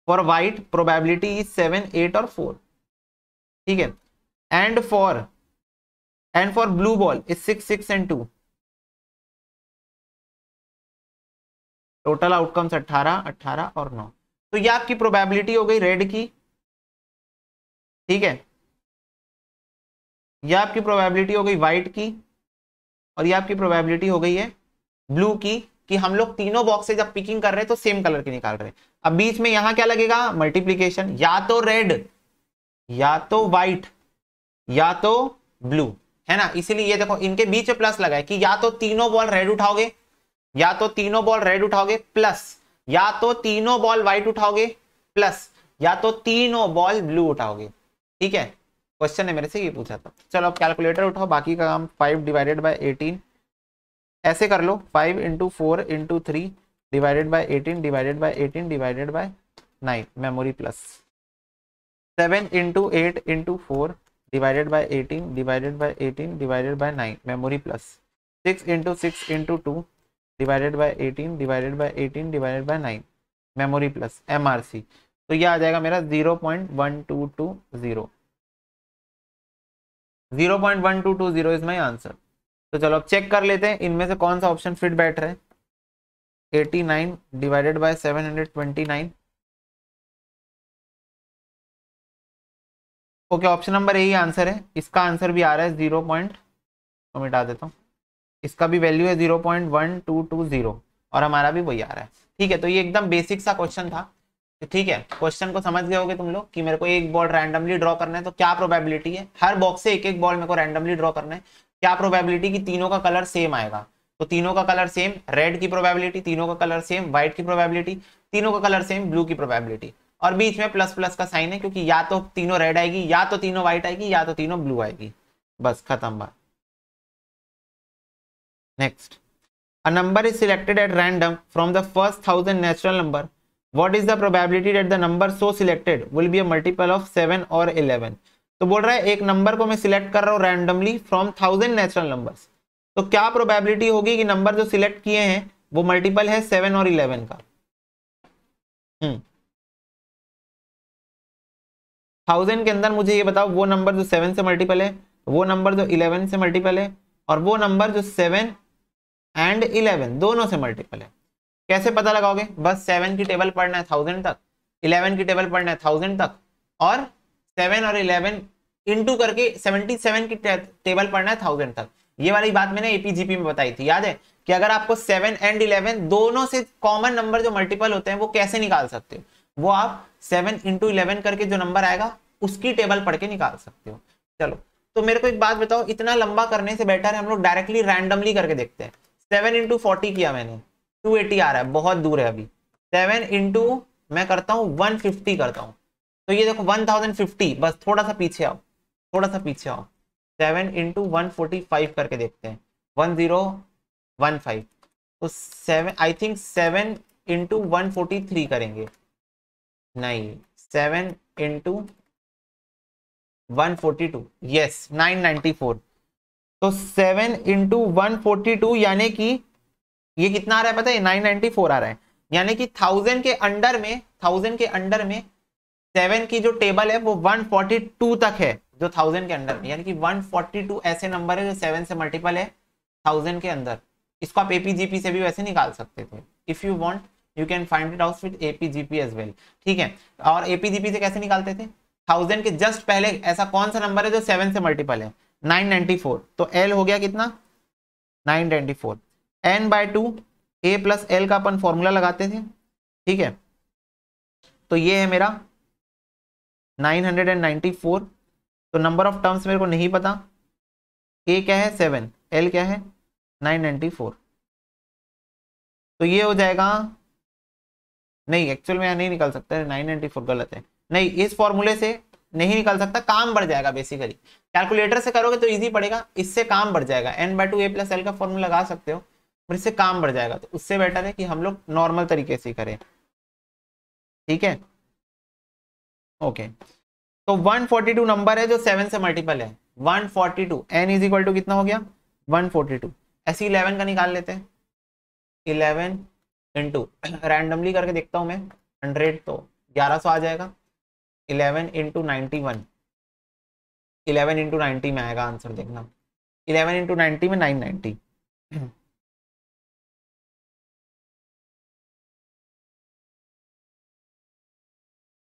फॉर व्हाइट प्रोबेबिलिटी इज 7 8 और 4, ठीक है। And for blue ball is 6 6 and 2। Total outcomes 18 18 और 9। तो ये आपकी प्रोबेबिलिटी हो गई रेड की, ठीक है, ये आपकी प्रोबेबिलिटी हो गई व्हाइट की, और ये आपकी प्रोबेबिलिटी हो गई है ब्लू की, कि हम लोग तीनों बॉक्स से जब पिकिंग कर रहे हैं तो सेम कलर की निकाल रहे हैं। अब बीच में यहां क्या लगेगा? मल्टीप्लीकेशन, या तो रेड या तो व्हाइट या तो ब्लू, है ना। इसीलिए ये देखो इनके बीच में प्लस लगा है कि या तो तीनों बॉल रेड उठाओगे, या तो तीनों बॉल रेड उठाओगे, प्लस या तो तीनों बॉल व्हाइट उठाओगे, प्लस या तो तीनों बॉल ब्लू उठाओगे, ठीक है। क्वेश्चन ने मेरे से ये पूछा था। चलो अब कैलकुलेटर उठाओ, बाकी का काम 5 डिवाइडेड बाय 18 ऐसे कर लो, 5 into 4 into 3 divided by 18 divided by 18 divided by 9 memory plus, 7 into 8 into 4 divided by 18 divided by 18 divided by 9 memory plus, 6 into 6 into 2 divided by 18 divided by 18 divided by 9 memory plus MRC। तो ये आ जाएगा मेरा 0.1220, 0.1220 इज माई आंसर। तो चलो अब चेक कर लेते हैं इनमें से कौन सा ऑप्शन फिट बैठ रहा है। 89 divided by 729, okay option number यही आंसर है। इसका आंसर भी आ रहा है 0. तो मिटा देता हूँ, इसका भी वैल्यू है 0.1220 और हमारा भी वही आ रहा है, ठीक है। तो ये एकदम बेसिक सा क्वेश्चन था, तो ठीक है, क्वेश्चन को समझ गए होगे तुम लोग कि मेरे को एक बॉल रैंडमली ड्रॉ करना है, तो क्या प्रोबेबिलिटी है, हर बॉक्स से एक एक बॉल मेरे को रैंडमली ड्रॉ करना है, क्या प्रोबेबिलिटी कि तीनों का कलर सेम आएगा। तो तीनों का कलर सेम रेड की प्रोबेबिलिटी, तीनों का कलर सेम व्हाइट की प्रोबेबिलिटी, तीनों का कलर सेम ब्लू की प्रोबेबिलिटी, और बीच में प्लस प्लस का साइन है क्योंकि या तो तीनों रेड आएगी, या तो तीनों व्हाइट आएगी, या तो तीनों ब्लू आएगी। बस खत्म बात। Next, a number is selected at random from the first 1000 natural number. What is the probability that the number so selected will be a multiple of 7 or 11? तो बोल रहा है एक नंबर को मैं सिलेक्ट कर रहा हूं रैंडमली फ्रॉम 1000 नेचुरल नंबर्स, तो क्या प्रोबेबिलिटी होगी कि नंबर जो सिलेक्ट किए हैं वो मल्टीपल है 7 और 11 का। 1000 के अंदर मुझे ये बताओ वो नंबर जो 7 से मल्टीपल है, वो नंबर जो 11 से मल्टीपल है, और वो नंबर जो 7 एंड 11 दोनों से मल्टीपल है। कैसे पता लगाओगे? बस 7 की टेबल पढ़ना है 1000 तक, 11 की टेबल पढ़ना है 1000 तक, और 7 और 11 इंटू करके 77 की टेबल पढ़ना है 1000 तक। ये वाली बात मैंने एपीजीपी में बताई थी, याद है कि अगर आपको 7 एंड 11 दोनों से कॉमन नंबर जो मल्टीपल होते हैं वो कैसे निकाल सकते हो, वो आप 7 इंटू 11 करके जो नंबर आएगा उसकी टेबल पढ़ के निकाल सकते हो। चलो, तो मेरे को एक बात बताओ, इतना लंबा करने से बेटर है हम लोग डायरेक्टली रैंडमली करके देखते हैं। 7 इंटू 40 किया मैंने, 280 आ रहा है, बहुत दूर है अभी। 7 इंटू मैं करता हूँ 150 करता हूँ, तो ये देखो 1050, बस थोड़ा सा पीछे आओ, थोड़ा सा पीछे आओ। 7 इंटू 145 करके देखते हैं, 1015। तो 7, आई थिंक 7 इंटू 143 करेंगे, नहीं 7 इंटू 142, यस 994। तो 7 इंटू 142 यानी कि ये कितना आ रहा है पता है, 994 आ रहा है। यानी कि 1000 के अंडर में, 1000 के अंडर में 7 की जो टेबल है वो 142 तक है, जो 1000 के अंदर में, यानी कि 142 ऐसे नंबर है जो 7 से मल्टीपल है 1000 के अंदर। इसको आप एपीजीपी से भी वैसे निकाल सकते थे, if you want you can find it out with AP GP as well, ठीक है। और एपीजीपी से कैसे निकालते थे, 1000 के जस्ट पहले ऐसा कौन सा नंबर है जो 7 से मल्टीपल है, 994, तो एल हो गया कितना 994, एन बाय 2, ए प्लस एल का अपन फॉर्मूला लगाते थे, ठीक है। तो ये है मेरा 994। तो नंबर ऑफ टर्म्स मेरे को नहीं पता, ए क्या है 7, एल क्या है 994, तो ये हो जाएगा, नहीं एक्चुअल में यहाँ नहीं निकल सकता है, 994 गलत है, नहीं इस फॉर्मूले से नहीं निकल सकता, काम बढ़ जाएगा बेसिकली। कैलकुलेटर से करोगे तो इजी पड़ेगा, इससे काम बढ़ जाएगा, एन बाय 2 ए प्लस एल का फॉर्मूला लगा सकते हो, पर इससे काम बढ़ जाएगा, तो उससे बेटर है कि हम लोग नॉर्मल तरीके से करें, ठीक है। ओके, तो 142 नंबर है जो 7 से मल्टीपल है, 142, n इज इक्वल टू कितना हो गया 142। ऐसे 11 का निकाल लेते हैं, 11 इंटू रैंडमली करके देखता हूं मैं, 100 तो 1100 आ जाएगा, 11 इंटू 91, 11 इंटू 90 में आएगा आंसर, देखना 11 इंटू 90 में 990।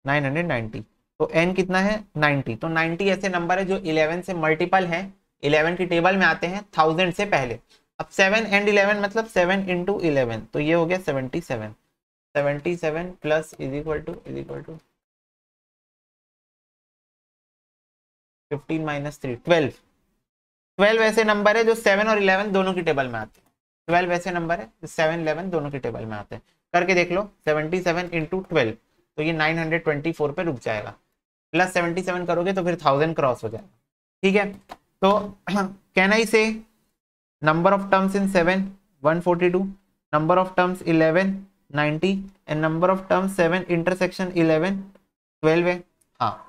990, तो n कितना है 90, तो 90 ऐसे नंबर है जो 11 से मल्टीपल है, 11 की टेबल में आते हैं 1000 से पहले। अब 7 एंड 11 मतलब 7 इंटू 11, तो ये हो गया 77, 77 plus is equal to 15 minus 3, 12। 12 ऐसे नंबर है जो 7 और 11 दोनों की टेबल में आते हैं, 12 ऐसे नंबर है जो 7 11 दोनों की टेबल में आते हैं। करके देख लो, 77 इंटू 12, तो ये 924 पे रुक जाएगा, प्लस 77 करोगे तो फिर 1000 क्रॉस हो जाएगा, ठीक है। तो कैन आई से number of terms in 7 142, number of terms 11 90, and number of terms 7 intersection 11 12 है। हाँ,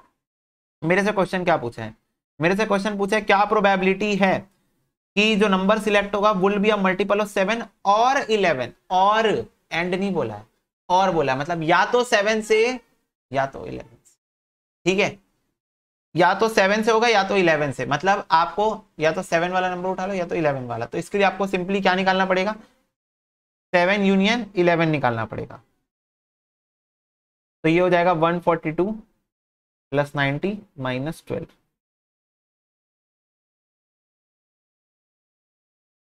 मेरे से क्वेश्चन क्या पूछा है, मेरे से क्वेश्चन पूछा है क्या प्रोबेबिलिटी है कि जो नंबर सिलेक्ट होगा वुल बी अ मल्टीपल ऑफ 7 और 11, और एंड नहीं बोला है, और बोला है, मतलब या तो 7 से या तो 11 से, ठीक है, या तो 7 से होगा या तो 11 से, मतलब आपको या तो 7 वाला नंबर उठा लो या तो 11 वाला, तो इसके लिए आपको सिंपली क्या निकालना पड़ेगा, 7 यूनियन 11 निकालना पड़ेगा। तो ये हो जाएगा 142 प्लस 90 माइनस 12,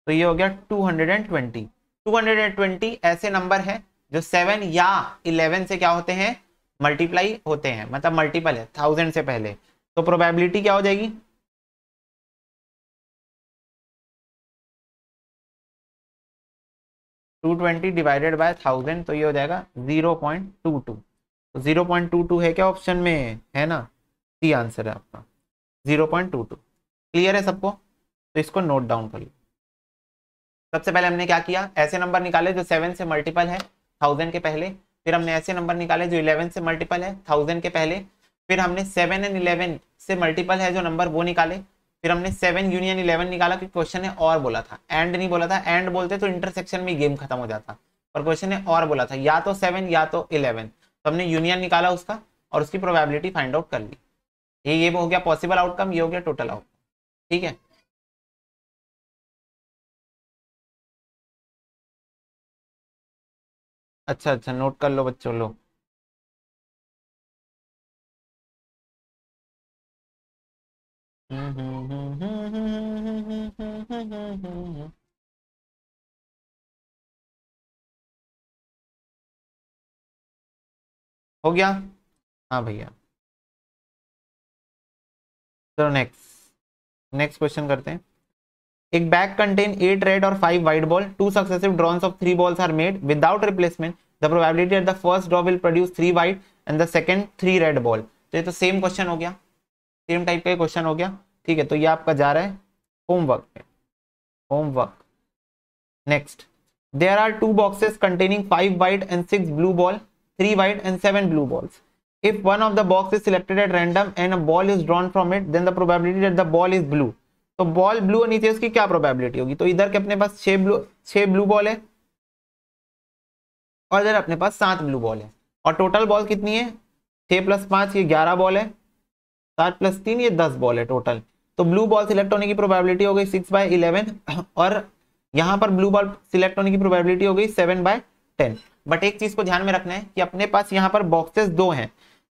तो ये हो गया 220। 220 ऐसे नंबर है जो 7 या 11 से क्या होते हैं, मल्टीप्लाई होते हैं, मतलब मल्टीपल है 1000 से पहले, तो प्रोबेबिलिटी क्या हो जाएगी, 220 डिवाइडेड बाय 1000, तो ये हो जाएगा 0.22। तो 0.22 है क्या ऑप्शन में, है ना, सी आंसर है आपका 0.22। क्लियर है सबको, तो इसको नोट डाउन कर लो। सबसे पहले हमने क्या किया, ऐसे नंबर निकाले जो 7 से मल्टीपल है 1000 के पहले, फिर हमने ऐसे नंबर निकाले जो 11 से मल्टीपल है 1000 के पहले, फिर हमने 7 एंड 11 से मल्टीपल है जो नंबर वो निकाले, फिर हमने 7 यूनियन 11 निकाला, क्योंकि क्वेश्चन ने और बोला था, एंड नहीं बोला था, एंड बोलते तो इंटरसेक्शन में गेम खत्म हो जाता, और क्वेश्चन ने और बोला था या तो 7 या तो 11, तो हमने यूनियन निकाला उसका और उसकी प्रोबेबिलिटी फाइंड आउट कर ली। ये हो गया पॉसिबल आउटकम, ये हो गया टोटल आउटकम, ठीक है। अच्छा अच्छा, नोट कर लो बच्चों, लो। हो गया। हाँ भैया, चलो नेक्स्ट क्वेश्चन करते हैं। एक बैग कंटेन 8 रेड और 5 white ball, 2 successive drones of 3 balls are made without replacement. The probability that the first draw will produce 3 white and the second 3 red ball. तो ये तो सेम क्वेश्चन हो गया, सेम टाइप का क्वेश्चन हो गया। ठीक है, तो ये आपका जा रहा है होमवर्क पे। Homework next, there are 2 boxes containing 5 white and 6 blue ball, 3 white and 7 blue balls. If one of the box is selected at random and a ball is drawn from it, then the probability that the ball is blue. तो बॉल ब्लू होनी चाहिए, उसकी क्या प्रोबेबिलिटी होगी? तो इधर के अपने पास 6 ब्लू बॉल है और इधर अपने पास 7 ब्लू बॉल है, और टोटल बॉल कितनी है? 6 + 5 ये 11 बॉल है, 7 + 3 ये 10 बॉल है टोटल। तो ब्लू बॉल सिलेक्ट होने की प्रोबेबिलिटी हो गई 6/11 और यहाँ पर ब्लू बॉल सिलेक्ट होने की प्रोबेबिलिटी हो गई 7/10। बट एक चीज को ध्यान में रखना है कि अपने पास यहाँ पर बॉक्सेस 2 हैं,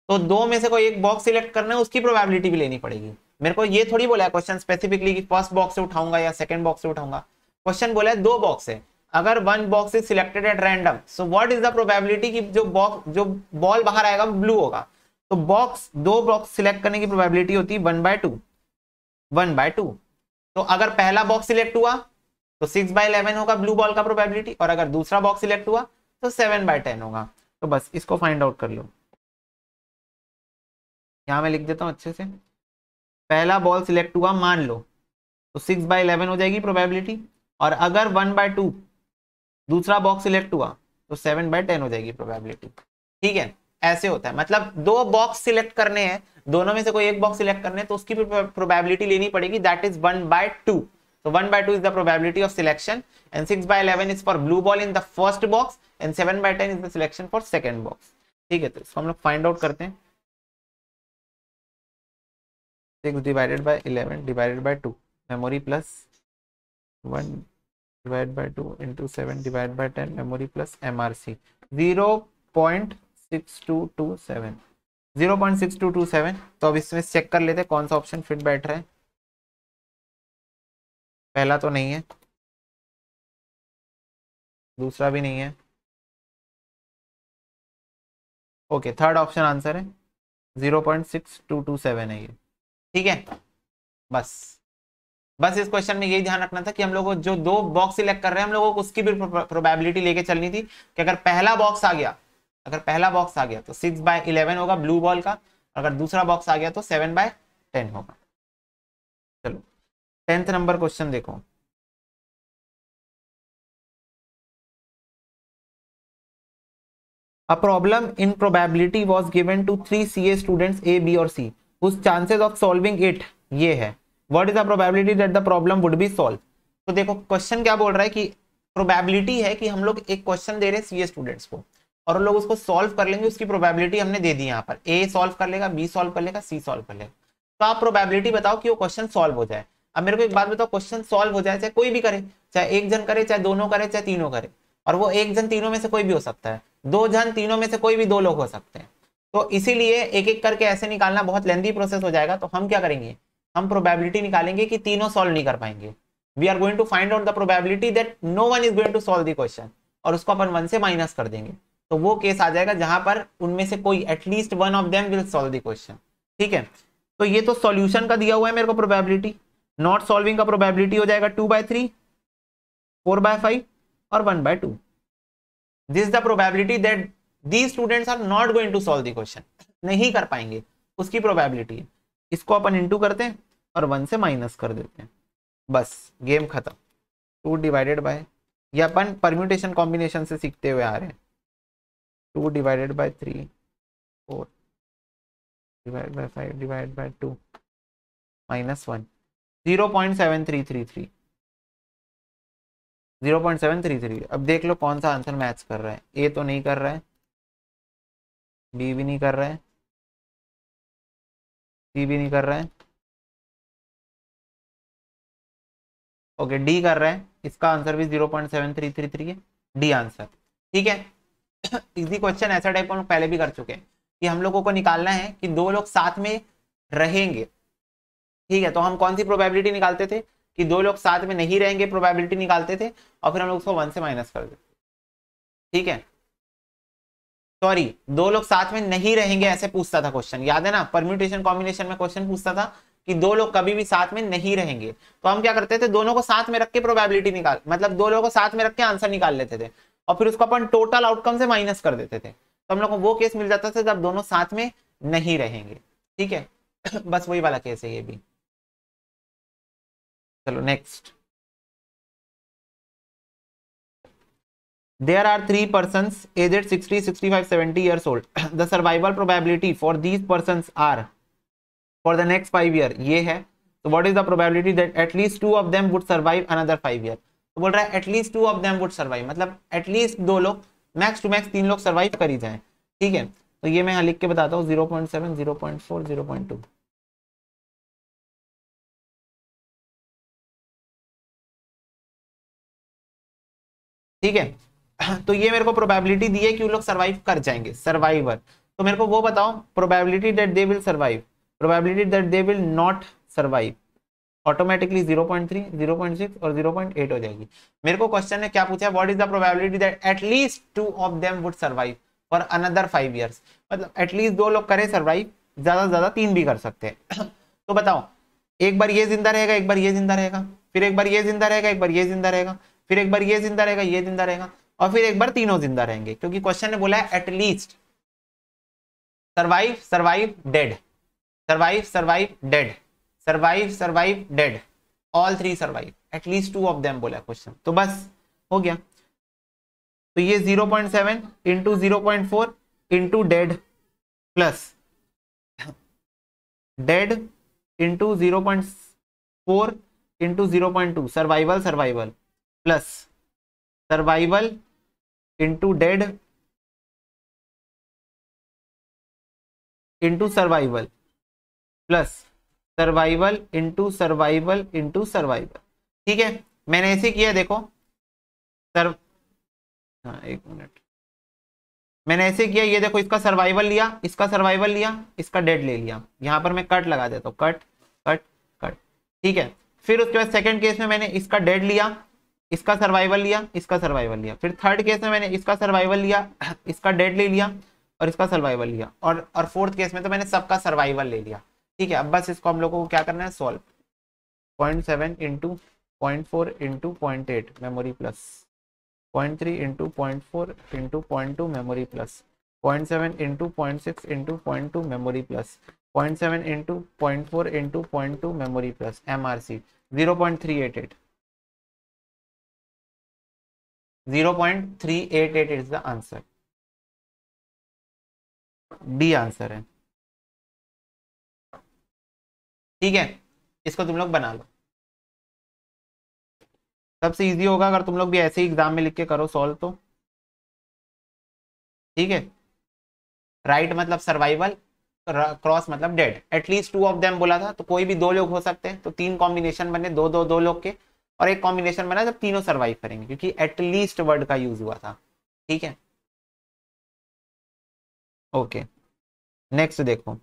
तो 2 में से कोई एक बॉक्स सिलेक्ट करना है, उसकी प्रोबेबिलिटी भी लेनी पड़ेगी। मेरे को ये थोड़ी बोला है क्वेश्चन स्पेसिफिकली कि फर्स्ट बॉक्स से उठाऊंगा या सेकंड बॉक्स से उठाऊंगा। क्वेश्चन बोला है 2 बॉक्स है, अगर 1 box is selected at random, so what is the probability कि जो बॉल बाहर आएगा वो ब्लू होगा। तो 2 बॉक्स सिलेक्ट करने की प्रोबेबिलिटी होती है 1/2। तो अगर पहला बॉक्स सिलेक्ट हुआ तो 6/11 होगा ब्लू बॉल का प्रोबेबिलिटी, और अगर दूसरा बॉक्स सिलेक्ट हुआ तो 7/10 होगा। तो बस इसको फाइंड आउट कर लो। यहां मैं लिख देता हूं अच्छे से। पहला बॉल सिलेक्ट हुआ मान लो तो 6/11 हो जाएगी प्रोबेबिलिटी, और अगर 1/2 दूसरा बॉक्स सिलेक्ट हुआ तो 7/10 हो जाएगी प्रोबेबिलिटी। ठीक है, ऐसे होता है। मतलब 2 बॉक्स सिलेक्ट करने हैं, दोनों में से कोई एक बॉक्स सिलेक्ट करने हैं, तो उसकी प्रोबेबिलिटी लेनी पड़ेगी, that is 1/2। So 1/2 is the probability of selection and 6/11 is for blue ball in the first box and 7/10 is the selection for second box. ठीक है, तो इसको हम लोग फाइंड आउट करते हैं। 6 divided by 11 divided by 2 memory plus 1 divided by 2 into 7 divided by 10 memory plus MRC 0.6227 0.6227। तो अब इसमें चेक कर लेते हैं कौन सा ऑप्शन फिट बैठ रहा है। पहला तो नहीं है, दूसरा भी नहीं है, ओके थर्ड ऑप्शन आंसर है, 0.6227 है ये। ठीक है, बस इस क्वेश्चन में यही ध्यान रखना था कि हम लोगों को जो 2 बॉक्स सिलेक्ट कर रहे हैं, हम लोगों को उसकी भी प्रोबेबिलिटी लेके चलनी थी कि अगर पहला बॉक्स आ गया तो 6/11 होगा ब्लू बॉल का, अगर दूसरा बॉक्स आ गया तो 7/10 होगा। चलो 10th नंबर क्वेश्चन देखो। A problem in probability was given to 3 CA students A, B और C whose chances of solving it ये है। What is the probability that the problem would be solved? तो देखो क्वेश्चन क्या बोल रहा है कि प्रोबेबिलिटी है कि हम लोग एक क्वेश्चन दे रहे हैं सीए स्टूडेंट्स को और उन लोग उसको सॉल्व कर लेंगे, उसकी प्रोबेबिलिटी हमने दे दी यहाँ पर। ए सॉल्व कर लेगा, बी सॉल्व कर लेगा, सी सॉल्व कर लेगा। तो आप प्रोबेबिलिटी बताओ कि वो क्वेश्चन सॉल्व हो जाए। अब मेरे को एक बात बताओ, क्वेश्चन सॉल्व हो जाए चाहे कोई भी करे, चाहे एक जन करे, चाहे दोनों करे, चाहे तीनों करे, और वो एक जन तीनों में से कोई भी हो सकता है, 2 जन तीनों में से कोई भी 2 लोग हो सकते हैं। तो इसीलिए एक एक करके ऐसे निकालना बहुत लेंथी प्रोसेस हो जाएगा। तो हम क्या करेंगे, हम प्रोबेबिलिटी निकालेंगे कि तीनों सॉल्व नहीं कर पाएंगे। We are going to find out the probability that no one is going to solve the question, और उसको अपन 1 से माइनस कर देंगे। तो वो केस आ जाएगा जहां पर उनमें से कोई at least 1 of them will solve the question. ठीक है, तो ये तो सॉल्यूशन का दिया हुआ है मेरे को प्रोबेबिलिटी। नॉट सॉल्विंग का प्रोबेबिलिटी हो जाएगा 2/3, 4/5 और 1/2। This is the probability that these students are not going to solve the question, नहीं कर पाएंगे, उसकी प्रोबेबिलिटी है। इसको अपन इंटू करते हैं और 1 से माइनस कर देते हैं, बस गेम खत्म। 2 डिवाइडेड बाय, ये अपन परम्यूटेशन कॉम्बिनेशन से सीखते हुए आ रहे हैं। 2 divided by 3, 4 divided by 5 divided by 2 -1, 0.7333 0.733। अब देख लो कौन सा आंसर मैच कर रहा है। ए तो नहीं कर रहा है, बी भी नहीं कर रहा है, सी भी नहीं कर रहा है, ओके डी कर रहा है। इसका आंसर भी 0.7333 है, डी आंसर। ठीक है, इजी क्वेश्चन ऐसा टाइप हम पहले भी कर चुके हैं कि हम लोगों को निकालना है कि 2 लोग साथ में रहेंगे, ठीक है, तो हम कौन सी प्रोबेबिलिटी निकालते थे कि दो लोग साथ में नहीं रहेंगे, प्रोबेबिलिटी निकालते थे और फिर हम लोग उसको 1 से माइनस कर देते। ठीक है, सॉरी, दो लोग साथ में नहीं रहेंगे ऐसे पूछता था क्वेश्चन, याद है ना, परम्यूटेशन कॉम्बिनेशन में क्वेश्चन पूछता था कि दो लोग कभी भी साथ में नहीं रहेंगे, तो हम क्या करते थे, दोनों को साथ में रख के प्रोबेबिलिटी निकाल, मतलब दो लोगों को साथ में रख के आंसर निकाल लेते थे और फिर उसको अपन टोटल आउटकम से माइनस कर देते थे, तो हम लोग को वो केस मिल जाता था जब दोनों साथ में नहीं रहेंगे। ठीक है बस वही वाला केस है ये भी। चलो next, there are three persons aged 60, 65, 70 years old. The survival probability for these persons are for the next 5 year ये है, तो what is the probability that at least two of them would survive another 5 year। तो बोल रहा है at least two of them would survive, मतलब at least दो लोग, max to max तीन लोग survive कर ही जाएं। ठीक है, तो ये मैं यहाँ लिख के बताता हूँ 0.7, 0.4, 0.2। ठीक है तो ये मेरे को प्रोबेबिलिटी दी है कि वो लोग सर्वाइव कर जाएंगे, सर्वाइवर। तो मेरे को वो बताओ probability that they will survive, probability that they will not survive, automatically 0.3, 0.6 और 0.8 हो जाएगी। मेरे को क्वेश्चन ने क्या पूछा, what is the probability that at least two of them would survive for another 5 years, मतलब एटलीस्ट दो लोग करे सर्वाइव, ज्यादा से ज्यादा तीन भी कर सकते हैं तो बताओ, एक बार ये जिंदा रहेगा, एक बार ये जिंदा रहेगा, फिर एक बार ये जिंदा रहेगा, एक बार ये जिंदा रहेगा, फिर एक बार ये जिंदा रहेगा, ये जिंदा रहेगा, और फिर एक बार तीनों जिंदा रहेंगे, क्योंकि क्वेश्चन ने बोला है at least survive, survive, dead, survive, survive, dead, survive, survive, dead, all three survive, at least two of them बोला क्वेश्चन, तो बस हो गया। तो ये 0.7 into 0.4 into dead plus dead into 0.4 into 0.2 survival, survival plus survival into dead into survival plus survival into survival into survival. ठीक है, मैंने ऐसे किया, देखो सर, हाँ एक मिनट, मैंने ऐसे किया, ये देखो इसका सर्वाइवल लिया, इसका सर्वाइवल लिया, इसका डेड ले लिया, यहां पर मैं कट लगा देता हूँ, कट कट कट। ठीक है, फिर उसके बाद सेकंड केस में मैंने इसका डेड लिया, इसका सर्वाइवल लिया, इसका सर्वाइवल लिया, फिर थर्ड केस में मैंने इसका सर्वाइवल लिया, इसका डेड ले लिया और इसका सर्वाइवल लिया, और फोर्थ केस में तो मैंने सबका सर्वाइवल ले लिया। ठीक है, अब बस इसको हम लोगों को क्या करना है, solve. 0.7 into 0.4 into 0.8 memory plus 0.3 into 0.4 into 0.2 memory plus 0.7 into 0.6 into 0.2 memory plus 0.7 into 0.4 into 0.2 memory plus MRC 0.388, 0.388 is the answer, D answer है। ठीक है, इसको तुम लोग बना लो, सबसे इजी होगा अगर तुम लोग भी ऐसे ही एग्जाम में लिख के करो सॉल्व तो। ठीक है, राइट मतलब सर्वाइवल, क्रॉस मतलब dead, at least two of them बोला था, तो कोई भी दो लोग हो सकते हैं, तो तीन कॉम्बिनेशन बने, दो दो दो लोग के, और एक कॉम्बिनेशन बना जब तीनों सर्वाइव करेंगे, क्योंकि एटलीस्ट वर्ड का यूज हुआ था। ठीक है, ओके नेक्स्ट देखो,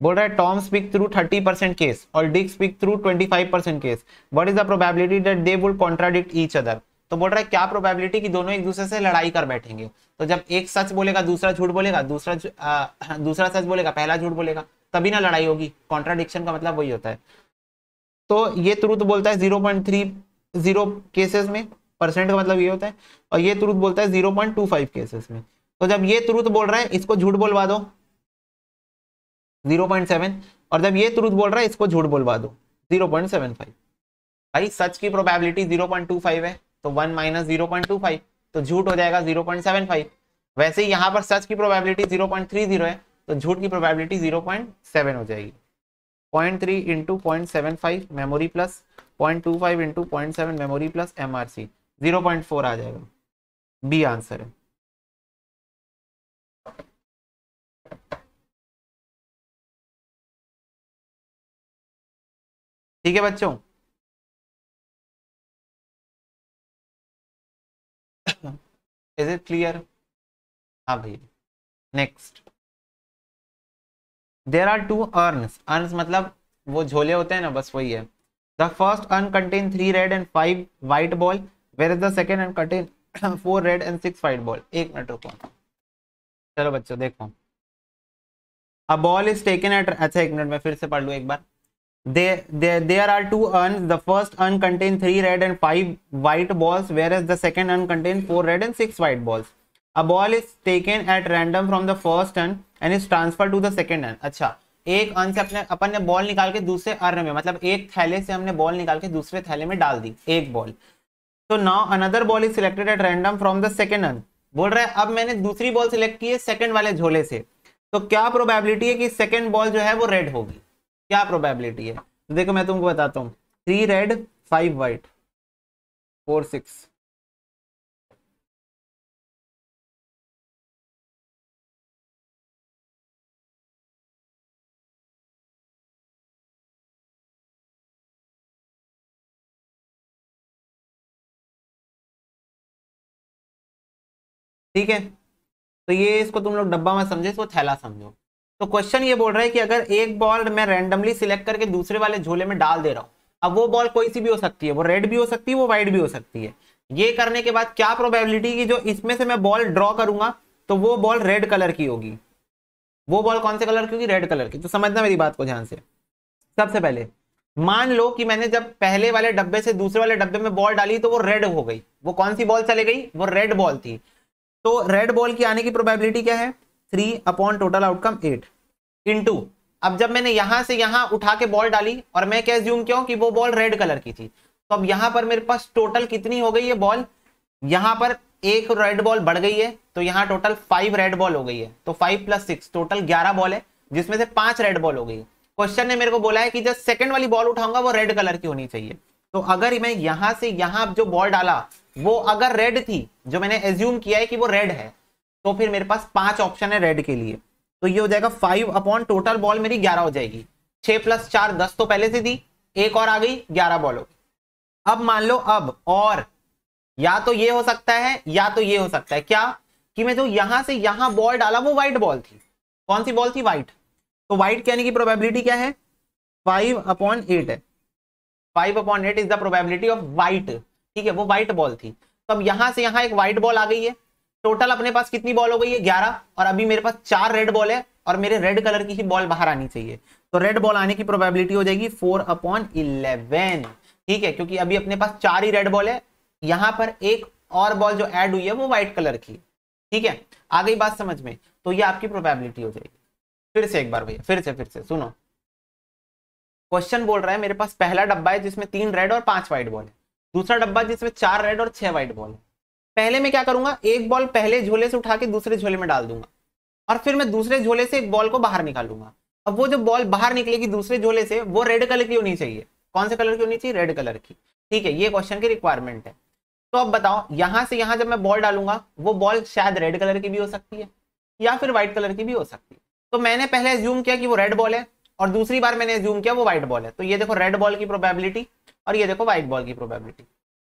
बोल रहा है टॉम स्पीक थ्रू 30% केस और Dick speak through 25% case, what is the probability that they will contradict each other. तो बोल रहा है क्या प्रोबेबिलिटी कि दोनों एक दूसरे से लड़ाई कर बैठेंगे, तो जब एक सच बोलेगा दूसरा झूठ बोलेगा, दूसरा सच बोलेगा पहला झूठ बोलेगा, तभी ना लड़ाई होगी, कॉन्ट्राडिक्शन का मतलब वही होता है। तो ये ट्रूथ बोलता है 0.30 केसेस में, परसेंट का मतलब ये होता है, और ये ट्रूथ बोलता है 0.25 केसेस में। तो जब ये ट्रूथ बोल रहा है इसको झूठ बोलवा दो 0.7, और जब ये ट्रूथ बोल रहा है इसको झूठ बोलवा दो 0.75। भाई सच की प्रोबेबिलिटी 0.25 है, तो 1 माइनस 0.25, तो झूठ हो जाएगा 0.75। वैसे ही यहाँ पर सच की प्रोबेबिलिटी 0.30 है, तो झूठ की प्रोबेबिलिटी 0.7 हो जाएगी। 0.3 into 0.75 memory plus 0.25 into 0.7 memory plus MRC 0.4 आ जाएगा, बी आंसर है। ठीक है बच्चों, इज इट क्लियर? हाँ भैया, next, there are two urns, urns मतलब वो झोले होते हैं ना, बस वही है। The first urn contain 3 red and 5 white ball, where is the second urn contain 4 red and 6 white ball. एक मिनट रुको, चलो बच्चों देखो। A ball is taken at, अच्छा एक मिनट मैं फिर से पढ़ लूँ एक बार। There are 2 urns. The first urn contains 3 red and 5 white balls, whereas the second urn contains 4 red and 6 white balls. A ball is taken at random from the first urn and is transferred to the second urn. अच्छा, एक urn से अपन ने बॉल निकाल के दूसरे अर्न में, मतलब एक थैले से हमने बॉल निकाल के दूसरे थैले में डाल दी एक बॉल। तो now another ball is selected at random from the second earn. बोल रहा है अब मैंने दूसरी बॉल सिलेक्ट की है सेकंड वाले झोले से, तो क्या प्रोबेबिलिटी है कि सेकंड बॉल जो है वो रेड होगी? क्या प्रोबेबिलिटी है? तो देखो मैं तुमको बताता हूँ, 3 रेड 5 व्हाइट 4 6। ठीक है, तो ये इसको तुम लोग डब्बा में समझे, इसको थैला समझो। तो क्वेश्चन ये बोल रहा है कि अगर एक बॉल मैं रैंडमली सिलेक्ट करके दूसरे वाले झोले में डाल दे रहा हूं, अब वो बॉल कोई सी भी हो सकती है, वो रेड भी हो सकती है, वो व्हाइट भी हो सकती है। ये करने के बाद क्या प्रोबेबिलिटी की जो इसमें से मैं बॉल ड्रॉ करूंगा तो वो बॉल रेड कलर की होगी। वो बॉल कौन से कलर की होगी? रेड कलर की। तो समझना मेरी बात को ध्यान से। सबसे पहले मान लो कि मैंने जब पहले वाले डब्बे से दूसरे वाले डब्बे में बॉल डाली तो वो रेड हो गई। वो कौन सी बॉल चले गई? वो रेड बॉल थी। तो रेड बॉल की आने की प्रोबेबिलिटी क्या है? 3 अपॉन टोटल आउटकम 8 इंटू, अब जब मैंने यहां से यहां उठा के बॉल डाली और मैं क्या एज्यूम किया कि वो बॉल रेड कलर की थी, तो अब यहां पर मेरे पास टोटल कितनी हो गई है बॉल? यहां पर एक रेड बॉल बढ़ गई है, तो यहां टोटल 5 रेड बॉल हो गई है। तो 5 + 6 टोटल 11 बॉल है, जिसमें से 5 रेड बॉल हो गई है। क्वेश्चन ने मेरे को बोला है कि जब सेकंड वाली बॉल उठाऊंगा वो रेड कलर की होनी चाहिए। तो अगर मैं यहां से यहां जो बॉल डाला वो अगर रेड थी, जो मैंने एज्यूम किया है कि वो रेड है, तो फिर मेरे पास 5 ऑप्शन है रेड के लिए। तो ये हो जाएगा 5 अपॉन टोटल बॉल मेरी 11 हो जाएगी। 6 + 4 10 तो पहले से थी, एक और आ गई 11 बॉल हो गई। अब मान लो अब और या तो ये हो सकता है या तो ये हो सकता है, क्या कि मैं जो यहां से यहां बॉल डाला वो व्हाइट बॉल थी। कौन सी बॉल थी? व्हाइट। तो व्हाइट के आने की प्रोबेबिलिटी क्या है? 5/8 है। 5/8 is the probability of white. ठीक है, वो व्हाइट बॉल थी। तो अब यहां से यहां एक व्हाइट बॉल आ गई है। टोटल अपने पास कितनी बॉल हो गई है? 11। और अभी मेरे पास 4 रेड बॉल है और मेरे रेड कलर की ही बॉल बाहर आनी चाहिए। तो रेड बॉल आने की प्रोबेबिलिटी हो जाएगी 4/11। ठीक है, क्योंकि अभी अपने पास 4 ही रेड बॉल है, यहां पर एक और बॉल जो ऐड हुई है वो व्हाइट कलर की। ठीक है, आ गई बात समझ में? तो ये आपकी प्रोबेबिलिटी हो जाएगी। फिर से एक बार भैया, फिर से सुनो। क्वेश्चन बोल रहा है मेरे पास पहला डब्बा है जिसमें 3 रेड और 5 व्हाइट बॉल है, दूसरा डब्बा जिसमें 4 रेड और 6 व्हाइट बॉल है। पहले मैं क्या करूंगा, एक बॉल पहले झोले से उठा के दूसरे झोले में डाल दूंगा और फिर मैं दूसरे झोले से एक बॉल को बाहर निकालूंगा। अब वो जो बॉल बाहर निकलेगी दूसरे झोले से वो रेड कलर की होनी चाहिए। कौन से कलर की होनी चाहिए? रेड कलर की। ठीक है, ये क्वेश्चन की रिक्वायरमेंट है। तो अब बताओ, यहां से यहां जब मैं बॉल डालूंगा वो बॉल शायद रेड कलर की भी हो सकती है या फिर व्हाइट कलर की भी हो सकती है। तो मैंने पहले एज्यूम किया कि वो रेड बॉल है और दूसरी बार मैंने एज्यूम किया वो व्हाइट बॉल है। तो ये देखो रेड बॉल की प्रोबेबिलिटी और ये देखो व्हाइट बॉल की प्रोबेबिलिटी।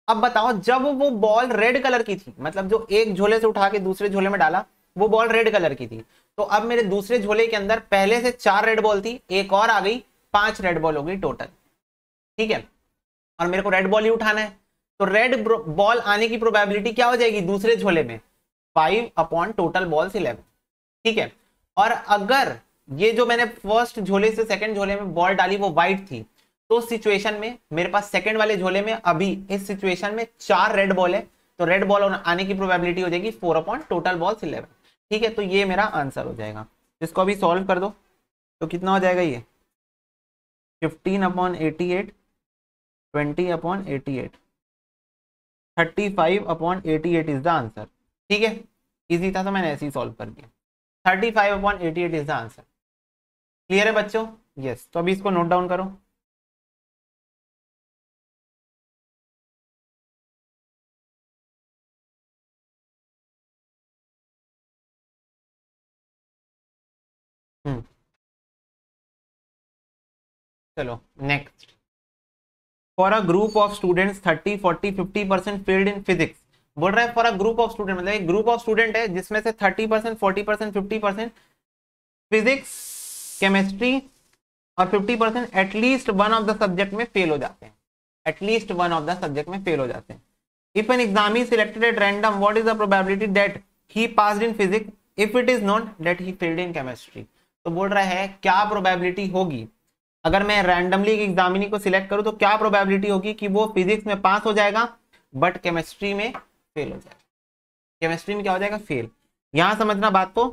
अब बताओ, जब वो बॉल रेड कलर की थी, मतलब जो एक झोले से उठा के दूसरे झोले में डाला वो बॉल रेड कलर की थी, तो अब मेरे दूसरे झोले के अंदर पहले से 4 रेड बॉल थी, एक और आ गई, 5 रेड बॉल हो गई टोटल। ठीक है, और मेरे को रेड बॉल ही उठाना है। तो रेड बॉल आने की प्रोबेबिलिटी क्या हो जाएगी दूसरे झोले में? 5 अपॉन टोटल बॉल्स 11। ठीक है, और अगर ये जो मैंने फर्स्ट झोले से सेकंड झोले में बॉल डाली वो व्हाइट थी, तो सिचुएशन में मेरे पास सेकंड वाले झोले में अभी इस सिचुएशन में 4 रेड बॉल है, तो रेड बॉल आने की प्रोबेबिलिटी हो जाएगी 4 अपॉन टोटल बॉल्स 11। ठीक है, तो ये मेरा आंसर हो जाएगा। इसको अभी सॉल्व कर दो तो कितना हो जाएगा? ये 15/88, 20/88, 35/88 इज द आंसर। ठीक है, इजी था तो मैंने ऐसे ही सॉल्व कर दिया। 35/88 इज द आंसर। क्लियर है बच्चों? यस। तो अभी इसको नोट डाउन करो। चलो next. For a group of students 30, 40, 50% failed in physics. बोल रहा है for a group of student, मतलब एक ग्रुप ऑफ स्टूडेंट है जिसमें से 30%, 40%, 50% फिजिक्स, केमिस्ट्री और 50% at least one of the subject में फेल हो जाते हैं, at least one of the subject में फेल हो जाते हैं। If an exam is selected at random, what is the probability that he passed in physics if it is known that he failed in chemistry. तो बोल रहा है क्या प्रोबेबिलिटी होगी अगर मैं रैंडमली एक एग्जामिनी को सिलेक्ट करूं, तो क्या प्रोबेबिलिटी होगी कि वो फिजिक्स में पास हो जाएगा बट केमिस्ट्री में फेल हो जाएगा, केमिस्ट्री में क्या हो जाएगा, फेल। यहां समझना बात को,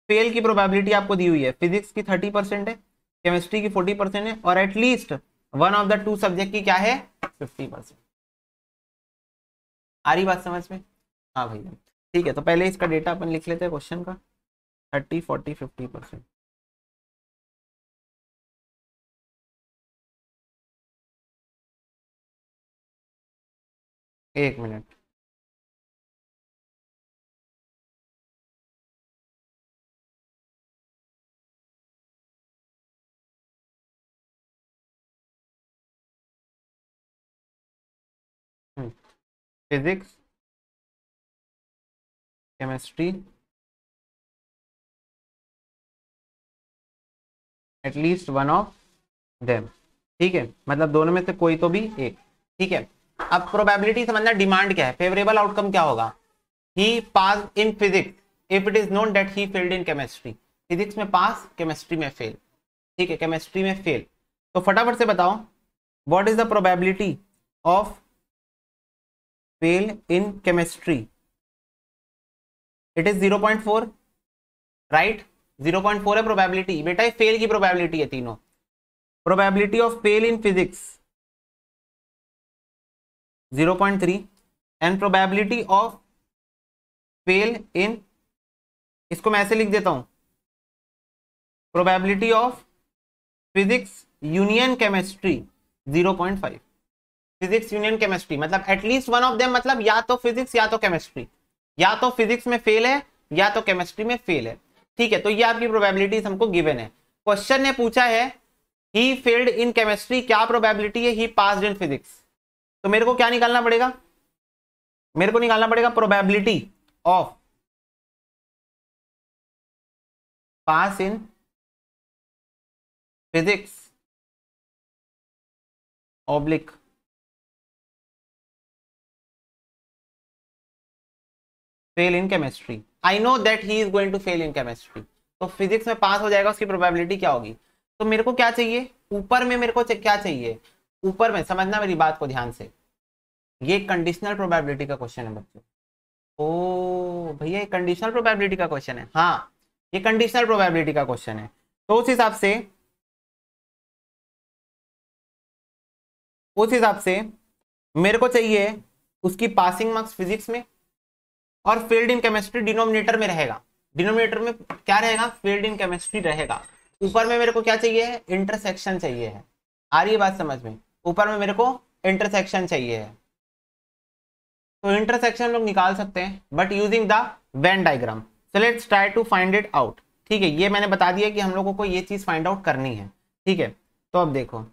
फेल की प्रोबेबिलिटी आपको दी हुई है, फिजिक्स की 30% है, केमिस्ट्री की 40% है, और at least one of the two subject की क्या है, 50%। आ रही बात समझ में? हाँ भैया ठीक है। तो पहले इसका डेटा अपन लिख लेते हैं क्वेश्चन का, 30, 40, 50%। एक minute, physics, chemistry, at least one of them, ठीक है, मतलब दोनों में से कोई तो भी एक, ठीक है। अब प्रोबेबिलिटी समझना, डिमांड क्या है, फेवरेबल आउटकम क्या होगा, he pass in physics if it is known that he failed in chemistry, physics में पास, केमिस्ट्री में फेल, ठीक है, केमिस्ट्री में फेल। तो फटाफट से बताओ what is the probability of fail in chemistry, it is 0.4, right, 0.4 है प्रोबेबिलिटी बेटा, ये फेल की प्रोबेबिलिटी है तीनों। Probability of fail in physics 0.3 and probability of fail in, इसको मैं ऐसे लिख देता हूं, probability of physics union chemistry 0.5, physics union chemistry मतलब एटलीस्ट वन ऑफ देम, मतलब या तो फिजिक्स या तो केमिस्ट्री, या तो फिजिक्स में फेल है या तो केमिस्ट्री में फेल है, ठीक है। तो ये आपकी प्रोबेबिलिटीज हमको गिवन है। क्वेश्चन ने पूछा है ही फेल्ड इन केमिस्ट्री, क्या प्रोबेबिलिटी है ही पास्ड इन फिजिक्स, तो मेरे को क्या निकालना पड़ेगा, मेरे को निकालना पड़ेगा probability of pass in physics oblique fail in chemistry. I know that he is going to fail in chemistry, तो फिजिक्स में पास हो जाएगा, उसकी प्रोबेबिलिटी क्या होगी। तो मेरे को क्या चाहिए, ऊपर में मेरे को क्या चाहिए, ऊपर में समझना मेरी बात को ध्यान से, ये कंडीशनल प्रोबेबिलिटी का क्वेश्चन है बच्चों। ओ भैया ये कंडीशनल प्रोबेबिलिटी का क्वेश्चन है, हाँ ये कंडीशनल प्रोबेबिलिटी का क्वेश्चन है। तो उस हिसाब से मेरे को चाहिए उसकी पासिंग मार्क्स फिजिक्स में, और फेल्ड इन केमिस्ट्री डिनोमिनेटर में रहेगा, डिनोमिनेटर में क्या रहेगा, फेल्ड इन केमिस्ट्री रहेगा। ऊपर में मेरे को क्या चाहिए है, इंटरसेक्शन चाहिए है। आ रही है बात समझ में, ऊपर में मेरे को इंटरसेक्शन चाहिए है। तो इंटरसेक्शन हम लोग निकाल सकते हैं but using the Venn diagram. So let's try to find it out, ठीक है। ये मैंने बता दिया कि हम लोगों को ये चीज फाइंड आउट करनी है, ठीक है। तो अब देखो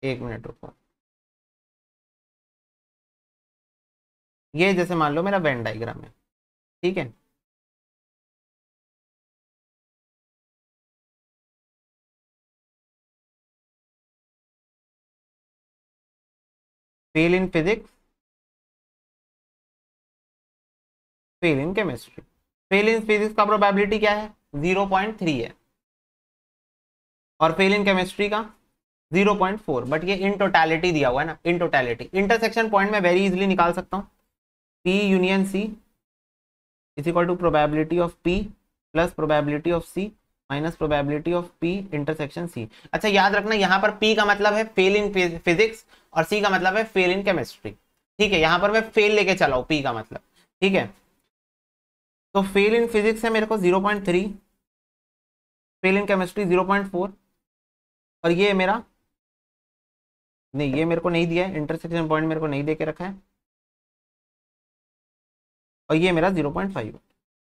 एक मिनट रुको, ये जैसे मान लो मेरा वेन डायग्राम है, ठीक है। Fail in physics, fail in chemistry, fail in physics का प्रोबेबिलिटी क्या है, 0.3 है, और फेल इन केमिस्ट्री का 0.4, बट ये इन टोटलिटी दिया हुआ है ना, इन टोटलिटी। इंटरसेक्शन पॉइंट में वेरी इजीली निकाल सकता हूँ, P union C is equal to probability of P plus probability of C minus probability of P intersection C। अच्छा याद रखना यहाँ पर P का मतलब है फेल इन फिजिक्स और C का मतलब है फेल इन केमिस्ट्री, ठीक है। यहाँ पर मैं फेल लेके चला हूँ P का मतलब, ठीक है। तो फेल इन फिजिक्स है मेरे को 0.3, फेल इन केमिस्ट्री 0.4, और ये मेरा नहीं, ये मेरे को नहीं दिया है, इंटरसेक्शन पॉइंट मेरे को नहीं दे के रखा है, और ये मेरा 0.5।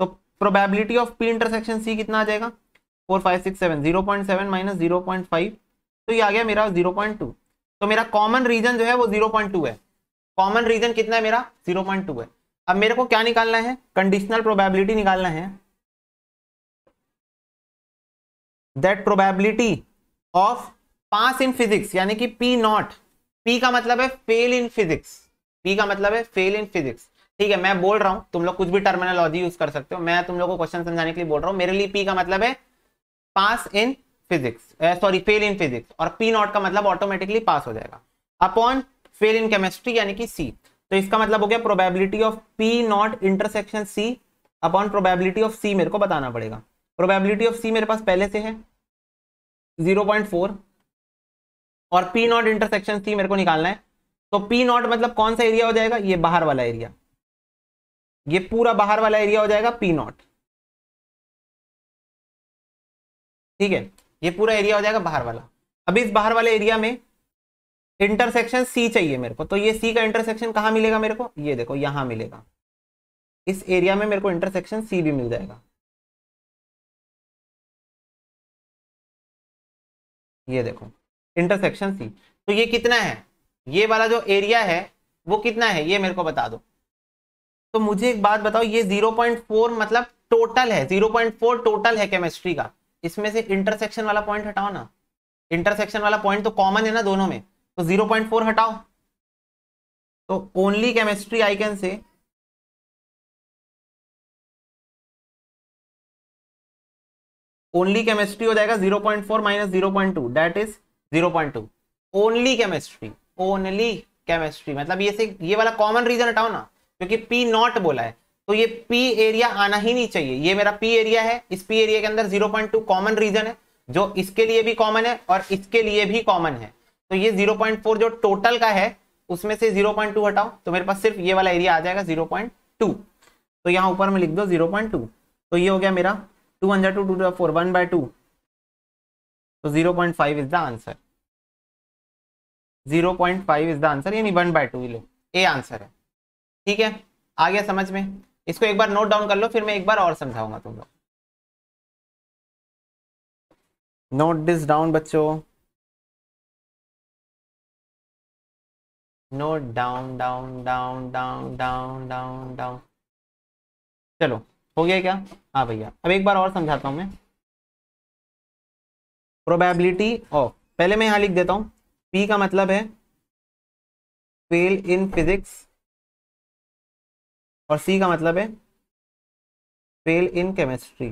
तो probability of P intersection C कितना आ जाएगा, 4, 5, 6, 7, 0.7 माइनस 0.5, तो ये आ गया मेरा 0.2। तो मेरा कॉमन रीजन जो है वो 0.2 है, कॉमन रीजन कितना है मेरा, 0.2 है। अब मेरे को क्या निकालना है, कंडीशनल प्रोबेबिलिटी निकालना है। That probability of pass in physics, यानी कि पी नॉट, पी का मतलब है फेल इन फिजिक्स, पी का मतलब है फेल इन फिजिक्स। ठीक है, मैं बोल रहा हूं, तुम लोग कुछ भी टर्मिनोलॉजी यूज कर सकते हो, मैं तुम लोग को क्वेश्चन समझाने के लिए बोल रहा हूं। मेरे लिए पी का मतलब है pass in physics, sorry fail in physics, और पी नॉट का मतलब ऑटोमेटिकली पास हो जाएगा अपॉन फेल इन केमिस्ट्री यानी कि सी। तो इसका मतलब हो गया probability of P not intersection C upon probability of C मेरे को बताना पड़ेगा। प्रोबेबिलिटी ऑफ सी मेरे पास पहले से है 0.4 और पी नॉट इंटरसेक्शन सी मेरे को निकालना है। तो पी नॉट मतलब कौन सा एरिया हो जाएगा, ये बाहर वाला एरिया, ये पूरा बाहर वाला एरिया हो जाएगा पी नॉट। ठीक है, ये पूरा एरिया हो जाएगा बाहर वाला। अब इस बाहर वाले एरिया में इंटरसेक्शन सी चाहिए मेरे को, तो ये सी का इंटरसेक्शन कहां मिलेगा मेरे को, ये देखो यहां मिलेगा, इस एरिया में मेरे को इंटरसेक्शन सी भी मिल जाएगा। ये देखो इंटरसेक्शन सी, तो ये कितना है, ये वाला जो एरिया है वो कितना है, ये मेरे को बता दो। तो मुझे एक बात बताओ, ये 0.4 मतलब टोटल है, 0.4 टोटल है केमिस्ट्री का, इसमें से इंटरसेक्शन वाला पॉइंट हटाओ ना, इंटरसेक्शन वाला पॉइंट तो कॉमन है ना दोनों में, तो 0.4 हटाओ, तो only chemistry I can say, only chemistry हो जाएगा 0.4 minus 0.2 that is 0.2। Only chemistry, only chemistry मतलब ये वाला कॉमन रीजन हटाओ ना, क्योंकि पी नॉट बोला है, तो ये पी एरिया आना ही नहीं चाहिए। ये मेरा पी एरिया है, इस पी एरिया के अंदर 0.2 कॉमन रीजन है, जो इसके लिए भी कॉमन है और इसके लिए भी कॉमन है। तो ये 0.4 जो टोटल का है उसमें से 0.2 हटाओ, तो मेरे पास सिर्फ ये वाला एरिया आ जाएगा 0.2। तो यहां ऊपर में लिख दो 0.2, तो ये हो गया मेरा 200 to 2 to 4 1/2, तो 0.5 is the answer, 0.5 is the answer, यानी 1/2 लो, ए आंसर है। ठीक है, आ गया समझ में, इसको एक बार नोट डाउन कर लो, फिर मैं एक बार और समझाऊंगा तुम लोग। नोट दिस डाउन बच्चों, note down down down down down down down. चलो हो गया क्या, हाँ भैया, अब एक बार और समझाता हूं मैं। प्रोबेबिलिटी ऑफ, पहले मैं यहां लिख देता हूं, पी का मतलब है फेल इन फिजिक्स और सी का मतलब है फेल इन केमिस्ट्री।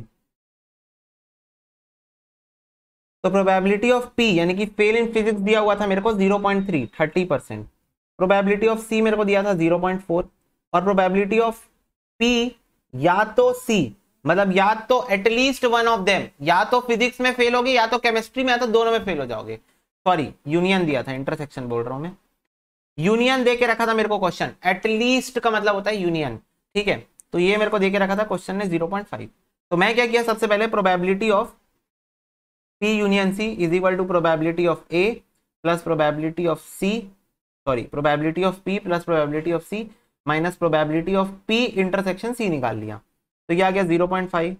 तो प्रोबेबिलिटी ऑफ पी यानी कि फेल इन फिजिक्स दिया हुआ था मेरे को 0.3 30%, प्रोबेबिलिटी ऑफ सी मेरे को दिया था 0.4, और प्रोबेबिलिटी ऑफ पी या तो सी मतलब या तो एटलीस्ट वन ऑफ देम, या तो फिजिक्स में फेल होगी या तो केमिस्ट्री में, या तो दोनों में फेल हो जाओगे। सॉरी यूनियन दिया था, इंटरसेक्शन बोल रहा हूं मैं, यूनियन दे के रखा था मेरे को क्वेश्चन, एटलीस्ट का मतलब होता है यूनियन। ठीक है, तो ये मेरे को दे के रखा था क्वेश्चन ने 0.5। तो मैं क्या किया, सबसे पहले probability of P union C is equal to probability of A plus probability of C, sorry probability of P plus probability of C minus probability of P intersection C निकाल लिया। तो ये आ गया 0.5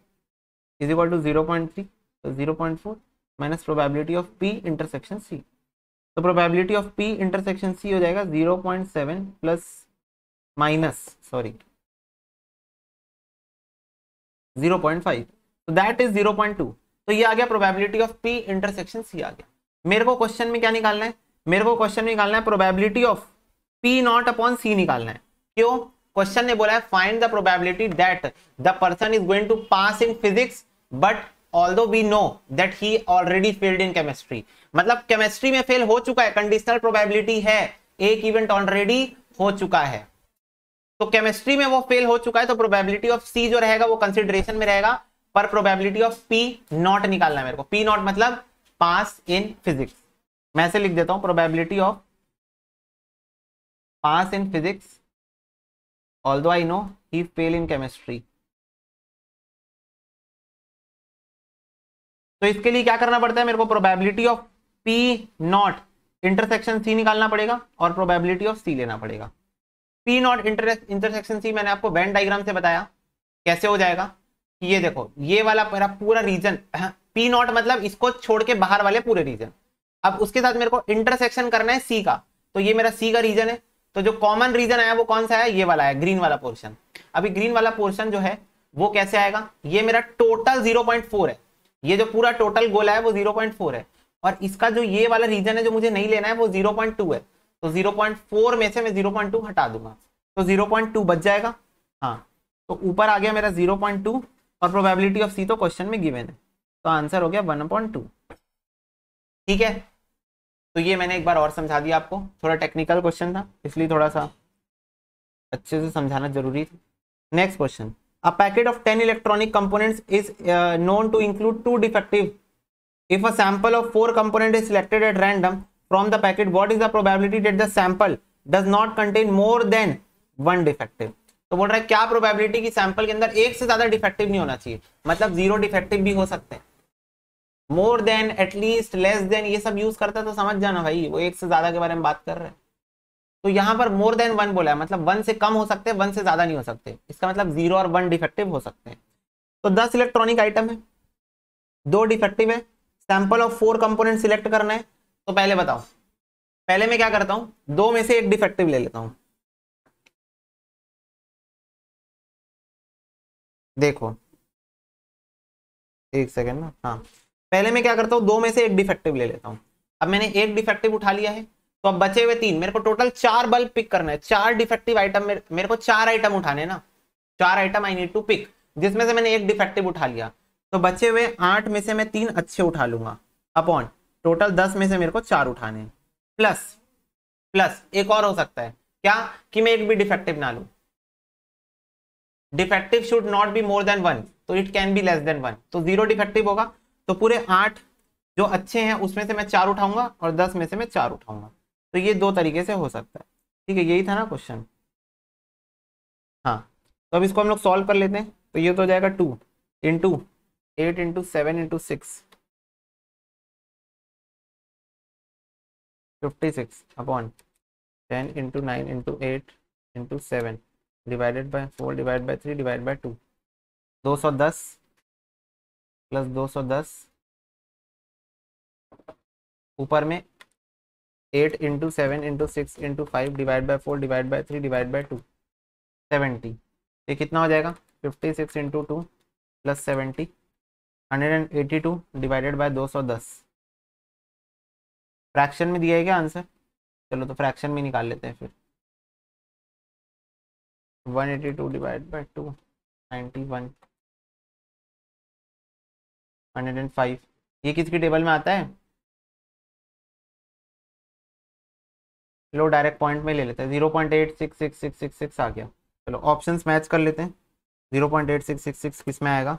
इज इक्वल टू 0.3, तो 0.4 minus probability of P intersection C, तो probability of P intersection C हो जाएगा 0.7 प्लस माइनस सॉरी 0.5, तो दैट इज 0.2। तो ये आ गया probability of P intersection C आ गया। मेरे को क्वेश्चन में क्या निकालना है, मेरे को क्वेश्चन में निकालना है probability of P not upon C निकालना है। क्यों, क्वेश्चन ने बोला है find the probability that the person is going to pass in physics but although we know that he already failed in chemistry. मतलब केमिस्ट्री में फेल हो चुका है, कंडीशनल प्रोबेबिलिटी है, एक इवेंट ऑलरेडी हो चुका है, तो केमिस्ट्री में वो फेल हो चुका है, तो प्रोबेबिलिटी ऑफ सी जो रहेगा वो कंसिडरेशन में रहेगा, पर प्रोबेबिलिटी ऑफ पी नॉट निकालना है मेरे को। पी नॉट मतलब पास इन फिजिक्स, मैं ऐसे लिख देता हूं probability of pass in physics although I know he fail in chemistry. तो इसके लिए क्या करना पड़ता है मेरे को, probability of P not intersection C निकालना पड़ेगा और प्रोबेबिलिटी ऑफ सी लेना पड़ेगा। पी नॉट इंटरसेक्शन सी मैंने आपको वेन डायग्राम से बताया कैसे हो जाएगा। ये देखो ये वाला मेरा पूरा रीजन, पी नॉट मतलब इसको छोड़ के बाहर वाले पूरे रीजन, अब उसके साथ मेरे को इंटरसेक्शन करना है सी का, तो ये मेरा सी का रीजन है, तो जो कॉमन रीजन आया वो कौन सा है, ये वाला है, ग्रीन वाला पोर्शन। अभी ग्रीन वाला पोर्शन जो है वो कैसे आएगा, ये मेरा टोटल 0.4 है, ये जो पूरा टोटल गोला है वो 0.4 है, और इसका जो ये वाला रीजन है जो मुझे नहीं लेना है वो 0.2 है, तो 0.4 में से मैं 0.2 हटा दूंगा, तो 0.2 बच जाएगा। हाँ, तो ऊपर आ गया मेरा 0.2, और प्रोबेबिलिटी ऑफ सी तो क्वेश्चन में गिवन है, तो आंसर हो गया 1/2। ठीक है, तो ये मैंने एक बार और समझा दिया आपको, थोड़ा टेक्निकल क्वेश्चन था इसलिए थोड़ा सा अच्छे से समझाना जरूरी था। Next question, a packet of 10 electronic components is known to include 2 defective. If a sample of 4 components is selected at random from the packet, what is the probability that the sample does not contain more than 1 defective? तो बोल रहा है क्या प्रोबेबिलिटी की सैंपल के अंदर एक से ज्यादा डिफेक्टिव नहीं होना चाहिए, मतलब 0 डिफेक्टिव भी हो सकते हैं, more than, at least, less than, ये सब यूज करता है तो समझ जाना भाई वो एक से ज्यादा के बारे में बात कर रहे हैं। तो यहाँ पर मोर देन 1 बोला है, मतलब 1 से कम हो सकते हैं, 1 से ज्यादा नहीं हो सकते, इसका मतलब 0 और 1 डिफेक्टिव हो सकते हैं। तो 10 इलेक्ट्रॉनिक आइटम है, 2 डिफेक्टिव है, सैंपल ऑफ 4 कंपोनेंट सिलेक्ट करना है, तो पहले बताओ, पहले मैं क्या करता हूं, 2 में से एक डिफेक्टिव ले लेता हूं। देखो एक सेकेंड ना, हाँ, पहले मैं क्या करता हूं, 2 में से एक डिफेक्टिव ले लेता हूं। अब मैंने एक डिफेक्टिव उठा लिया है, तो अब बचे हुए 3, मेरे को टोटल 4 बल्ब पिक करना है, 4 डिफेक्टिव आइटम, मेरे को 4 आइटम उठाने ना, 4 item I need to pick, जिसमें से मैंने एक डिफेक्टिव उठा लिया, तो बचे हुए 8 में से मैं 3 अच्छे उठा लूंगा, अपॉन टोटल 10 में से मेरे को 4 उठाने, प्लस प्लस एक और हो सकता है क्या, कि मैं एक भी डिफेक्टिव ना लूं, defective should not be more than 1, तो it can be less than 1, तो 0 डिफेक्टिव होगा, तो पूरे 8 जो अच्छे हैं उसमें से मैं 4 उठाऊंगा और 10 में से मैं 4 उठाऊंगा, तो ये 2 तरीके से हो सकता है। ठीक है, यही था ना क्वेश्चन। हाँ, तो अब इसको हम लोग सॉल्व कर लेते हैं, तो ये तो हो जाएगा 2 into 8 into 7 into 6, 56 upon 10 into 9 into 8 into 7 divided by 4 divide by 3 divide by 2, 210 plus 210, ऊपर में 8 into 7 into 6 into 5 divide by 4 divide by 3 divide by 2, 70। ये कितना हो जाएगा, 56 into 2 plus 70, 182 divided by 210, fraction में दिया है क्या आंसर, चलो तो फ्रैक्शन में निकाल लेते हैं फिर, 182 डिवाइड बाय 2, 91, 105, ये किसकी टेबल में आता है, लो डायरेक्ट पॉइंट में ले लेते हैं, 0.866666 आ गया। चलो ऑप्शंस मैच कर लेते हैं, 0.8666 किस में आएगा,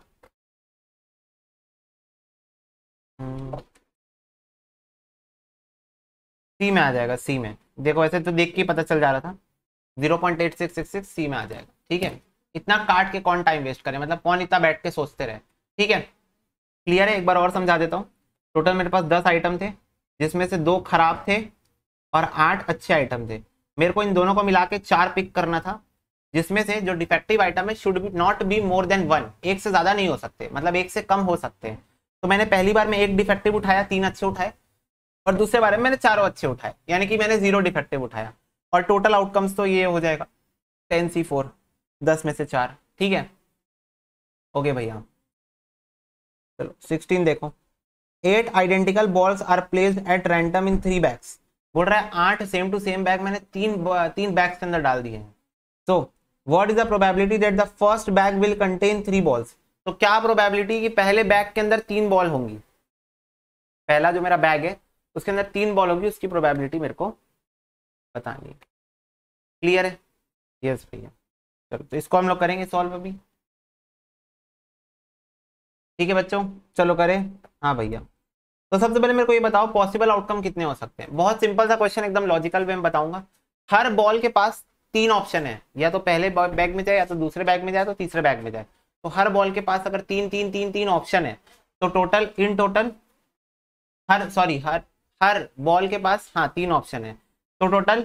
सी में आ जाएगा, सी में, देखो ऐसे तो देख के पता चल जा रहा था, 0.8666 सी में आ जाएगा। ठीक है, इतना काट के कौन टाइम वेस्ट करे, मतलब कौन इतना बैठ के सोचते रहे। ठीक है, क्लियर है, एक बार और समझा देता हूँ। टोटल मेरे पास 10 आइटम थे, जिसमें से 2 खराब थे और 8 अच्छे आइटम थे, मेरे को इन दोनों को मिला के 4 पिक करना था, जिसमें से जो डिफेक्टिव आइटम है should be not be more than 1, एक से ज्यादा नहीं हो सकते, मतलब एक से कम हो सकते हैं। तो मैंने पहली बार में एक डिफेक्टिव उठाया, 3 अच्छे उठाए, और दूसरे बारे में मैंने 4 अच्छे उठाए, यानी कि मैंने 0 डिफेक्टिव उठाया, और टोटल आउटकम्स तो ये हो जाएगा 10C4, 10 में से 4। ठीक है, ओके भैया। चलो 16 देखो, 8 identical balls are placed at random in 3 bags. बोल रहा है 8 सेम टू सेम बैग मैंने 3 बैग्स के अंदर डाल दिए हैं। So what is the probability that the first bag will contain 3 balls. तो क्या प्रोबेबिलिटी कि पहले बैग के अंदर 3 बॉल होंगी, पहला जो मेरा बैग है उसके अंदर 3 बॉल होगी, उसकी प्रोबेबिलिटी मेरे को बतानी है। क्लियर है, यस भैया। चलो तो इसको हम लोग करेंगे सॉल्व अभी। ठीक है बच्चों, चलो करें। हाँ भैया, तो सबसे पहले मेरे को ये बताओ पॉसिबल आउटकम कितने हो सकते हैं। बहुत सिंपल सा क्वेश्चन, एकदम लॉजिकल वे में बताऊंगा। हर बॉल के पास 3 ऑप्शन है, या तो पहले बैग में जाए, या तो दूसरे बैग में जाए, तो तीसरे बैग में जाए। तो हर बॉल के पास अगर 3 ऑप्शन है, तो total in total her ball के पास 3 ऑप्शन है, तो टोटल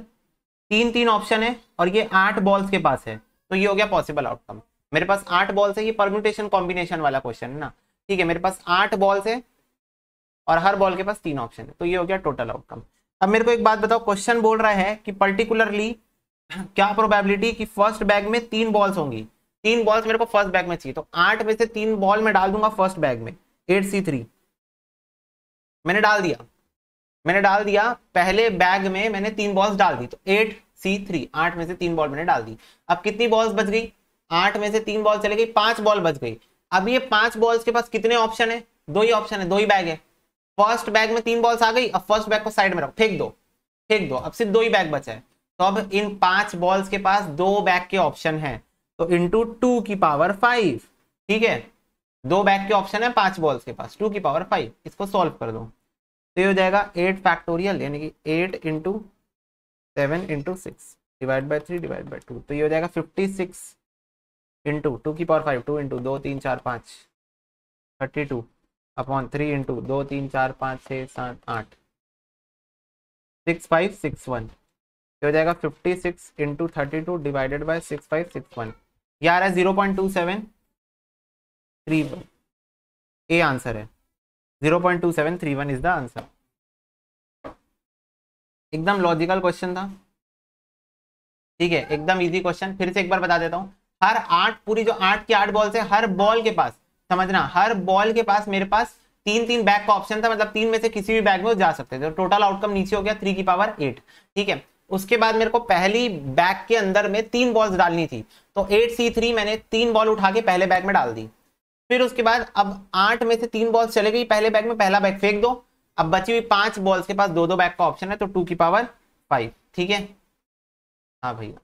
3 ऑप्शन है, और ये 8 बॉल्स के पास है, तो ये हो गया पॉसिबल आउटकम। मेरे पास 8 बॉल्स है, ये परम्यूटेशन कॉम्बिनेशन वाला क्वेश्चन है ना। ठीक है, मेरे पास 8 बॉल्स है और हर बॉल के पास 3 ऑप्शन है, तो ये हो गया टोटल आउटकम। अब मेरे को एक बात बताओ, क्वेश्चन बोल रहा है कि पर्टिकुलरली क्या प्रोबेबिलिटी कि फर्स्ट बैग में 3 बॉल्स होंगी। 3 बॉल्स मेरे को फर्स्ट बैग में चाहिए, तो 8 में से 3 बॉल में डाल दूंगा फर्स्ट बैग में, 8C3 मैंने डाल दिया पहले बैग में मैंने 3 बॉल्स डाल दी, तो 8C3 8 में से 3 बॉल मैंने डाल दी। अब कितनी बॉल्स बच गई? 8 में से 3 बॉल चले गई, 5 बॉल बच गई। अब ये 5 बॉल्स के पास कितने ऑप्शन है? 2 ही ऑप्शन है, 2 ही बैग है। फर्स्ट बैग में 3 बॉल्स आ गई, अब फर्स्ट बैग को साइड में रखो, फेंक दो, अब सिर्फ 2 ही बैग बचा है। तो अब इन 5 बॉल्स के पास 2 बैग के ऑप्शन है, तो इंटू 2 की पावर 5, ठीक है। 2 बैग के ऑप्शन है 5 बॉल्स के पास, 2 की पावर 5। इसको सॉल्व कर दो तो ये हो जाएगा 8 फैक्टोरियल, यानी कि 8 into 7 into 6 divide by 3 divide by 2, तो ये हो जाएगा 56 इंटू 2 की पावर 5, 2 इंटू 2 3 4 5 32 अपॉन 3 इंटू 2 3 4 5 6 7 8 6561, हो जाएगा 56 इंटू 32 डिवाइडेड बाई 6561, ये आ रहा है 0.2731। ए आंसर है 0.2731 इज द आंसर। एकदम लॉजिकल क्वेश्चन था, ठीक है, एकदम इजी क्वेश्चन। फिर से एक बार बता देता हूं, हर 8 पूरी जो 8 की 8 बॉल है, हर बॉल के पास, समझना, हर बॉल के पास मेरे पास 3 बैग का ऑप्शन था, मतलब 3 में से किसी भी बैग में वो जा सकते थे। तो टोटल आउटकम नीचे हो गया 3 की पावर 8, ठीक है। उसके बाद मेरे को पहली बैग के अंदर में 3 बॉल्स डालनी थी, तो 8C3 मैंने 3 बॉल उठा के पहले बैग में डाल दी। फिर उसके बाद अब 8 में से 3 बॉल्स चले गई पहले बैग में, पहला बैग फेंक दो। अब बची हुई 5 बॉल्स के पास 2 बैग का ऑप्शन है, तो 2 की पावर 5, ठीक है। हाँ भैया,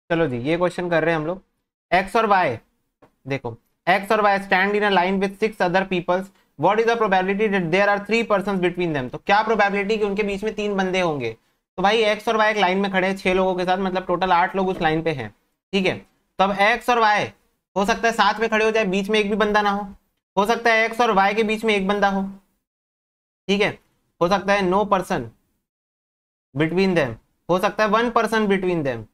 चलो जी, ये क्वेश्चन कर रहे हैं हम लोग। एक्स और वाई, देखो एक्स और Y stand in a line with 6 other peoples, what is the probability that there are 3 persons between them. तो क्या प्रोबेबिलिटी कि उनके बीच में 3 बंदे होंगे। तो भाई एक्स और वाई एक लाइन में खड़े हैं 6 लोगों के साथ, मतलब टोटल 8 लोग उस लाइन पे हैं, ठीक है। तो अब एक्स और वाई हो सकता है साथ में खड़े हो जाए, बीच में एक भी बंदा ना हो सकता है एक्स और वाई के बीच में एक बंदा हो, ठीक है। हो सकता है नो पर्सन बिटवीन देम, हो सकता है 1 पर्सन बिटवीन देम।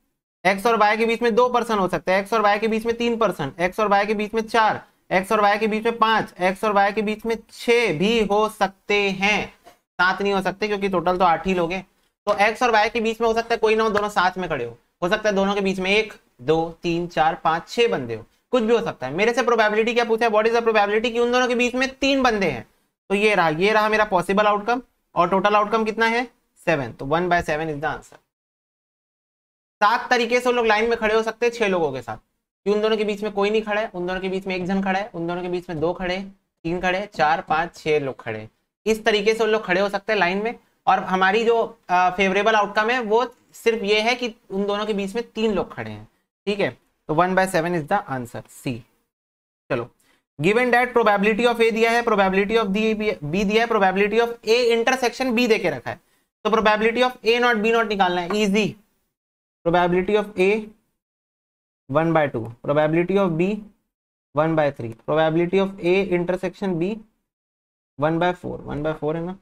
एक्स और वाई के बीच में 2 पर्सन हो सकते हैं, एक्स और वाई के बीच में 3 पर्सन, एक्स और वाई के बीच में 4, एक्स और वाई के बीच में 5, एक्स और वाई के बीच में 6 भी हो सकते हैं। 7 नहीं हो सकते क्योंकि टोटल तो 8 ही लोग हैं। तो एक्स और वाई के बीच में हो सकता है कोई ना हो, दोनों साथ में खड़े हो सकता है दोनों के बीच में 1 2 3 4 5 6 बंदे हो, कुछ भी हो सकता है। मेरे से प्रोबेबिलिटी क्या पूछा है, व्हाट इज द प्रोबेबिलिटी कि उन दोनों के बीच में 3 बंदे हैं। तो ये रहा मेरा पॉसिबल आउटकम, और टोटल आउटकम कितना है 7, तो 1/7 इज द आंसर। 7 तरीके से लोग लाइन में खड़े हो सकते हैं 6 लोगों के साथ, कि उन दोनों के बीच में कोई नहीं खड़ा है, उन दोनों के बीच में एक जन खड़ा है, उन दोनों के बीच में 2 खड़े, 3 खड़े, 4 5 6 लोग खड़े। इस तरीके से उन लोग खड़े हो सकते हैं लाइन में। और हमारी जो फेवरेबल आउटकम है वो सिर्फ ये है कि उन दोनों के बीच में 3 लोग खड़े हैं, ठीक है। तो 1/7 इज द आंसर, सी। चलो, given that probability of A दिया है, प्रोबेबिलिटी ऑफ बी दिया है, probability of A intersection B दे के रखा है। तो probability of A not B not निकालना है, easy. Probability of A 1/2, probability of B 1/3, probability of A intersection B 1/4, 1/4 है ना।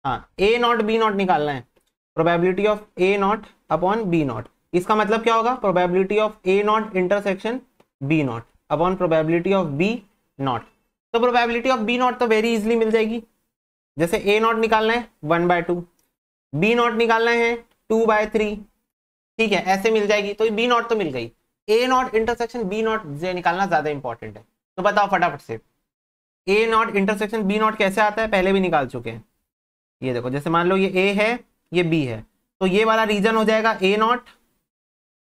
हाँ, ए नॉट बी नॉट निकालना है, probability of A not upon B not. इसका मतलब क्या होगा, probability of A not intersection B not upon probability of B not. तो प्रोबेबिलिटी ऑफ बी नॉट तो वेरी इजिली मिल जाएगी। जैसे ए नॉट निकालना है 1/2, बी नॉट निकालना है 2/3, ठीक है, ऐसे मिल जाएगी। तो बी नॉट तो मिल गई, ए नॉट इंटरसेक्शन बी नॉट निकालना ज्यादा इंपॉर्टेंट है। तो बताओ फटाफट से, ए नॉट इंटरसेक्शन बी नॉट कैसे आता है, पहले भी निकाल चुके हैं। ये देखो, जैसे मान लो ये ए है ये बी है, तो ये वाला रीजन हो जाएगा ए नॉट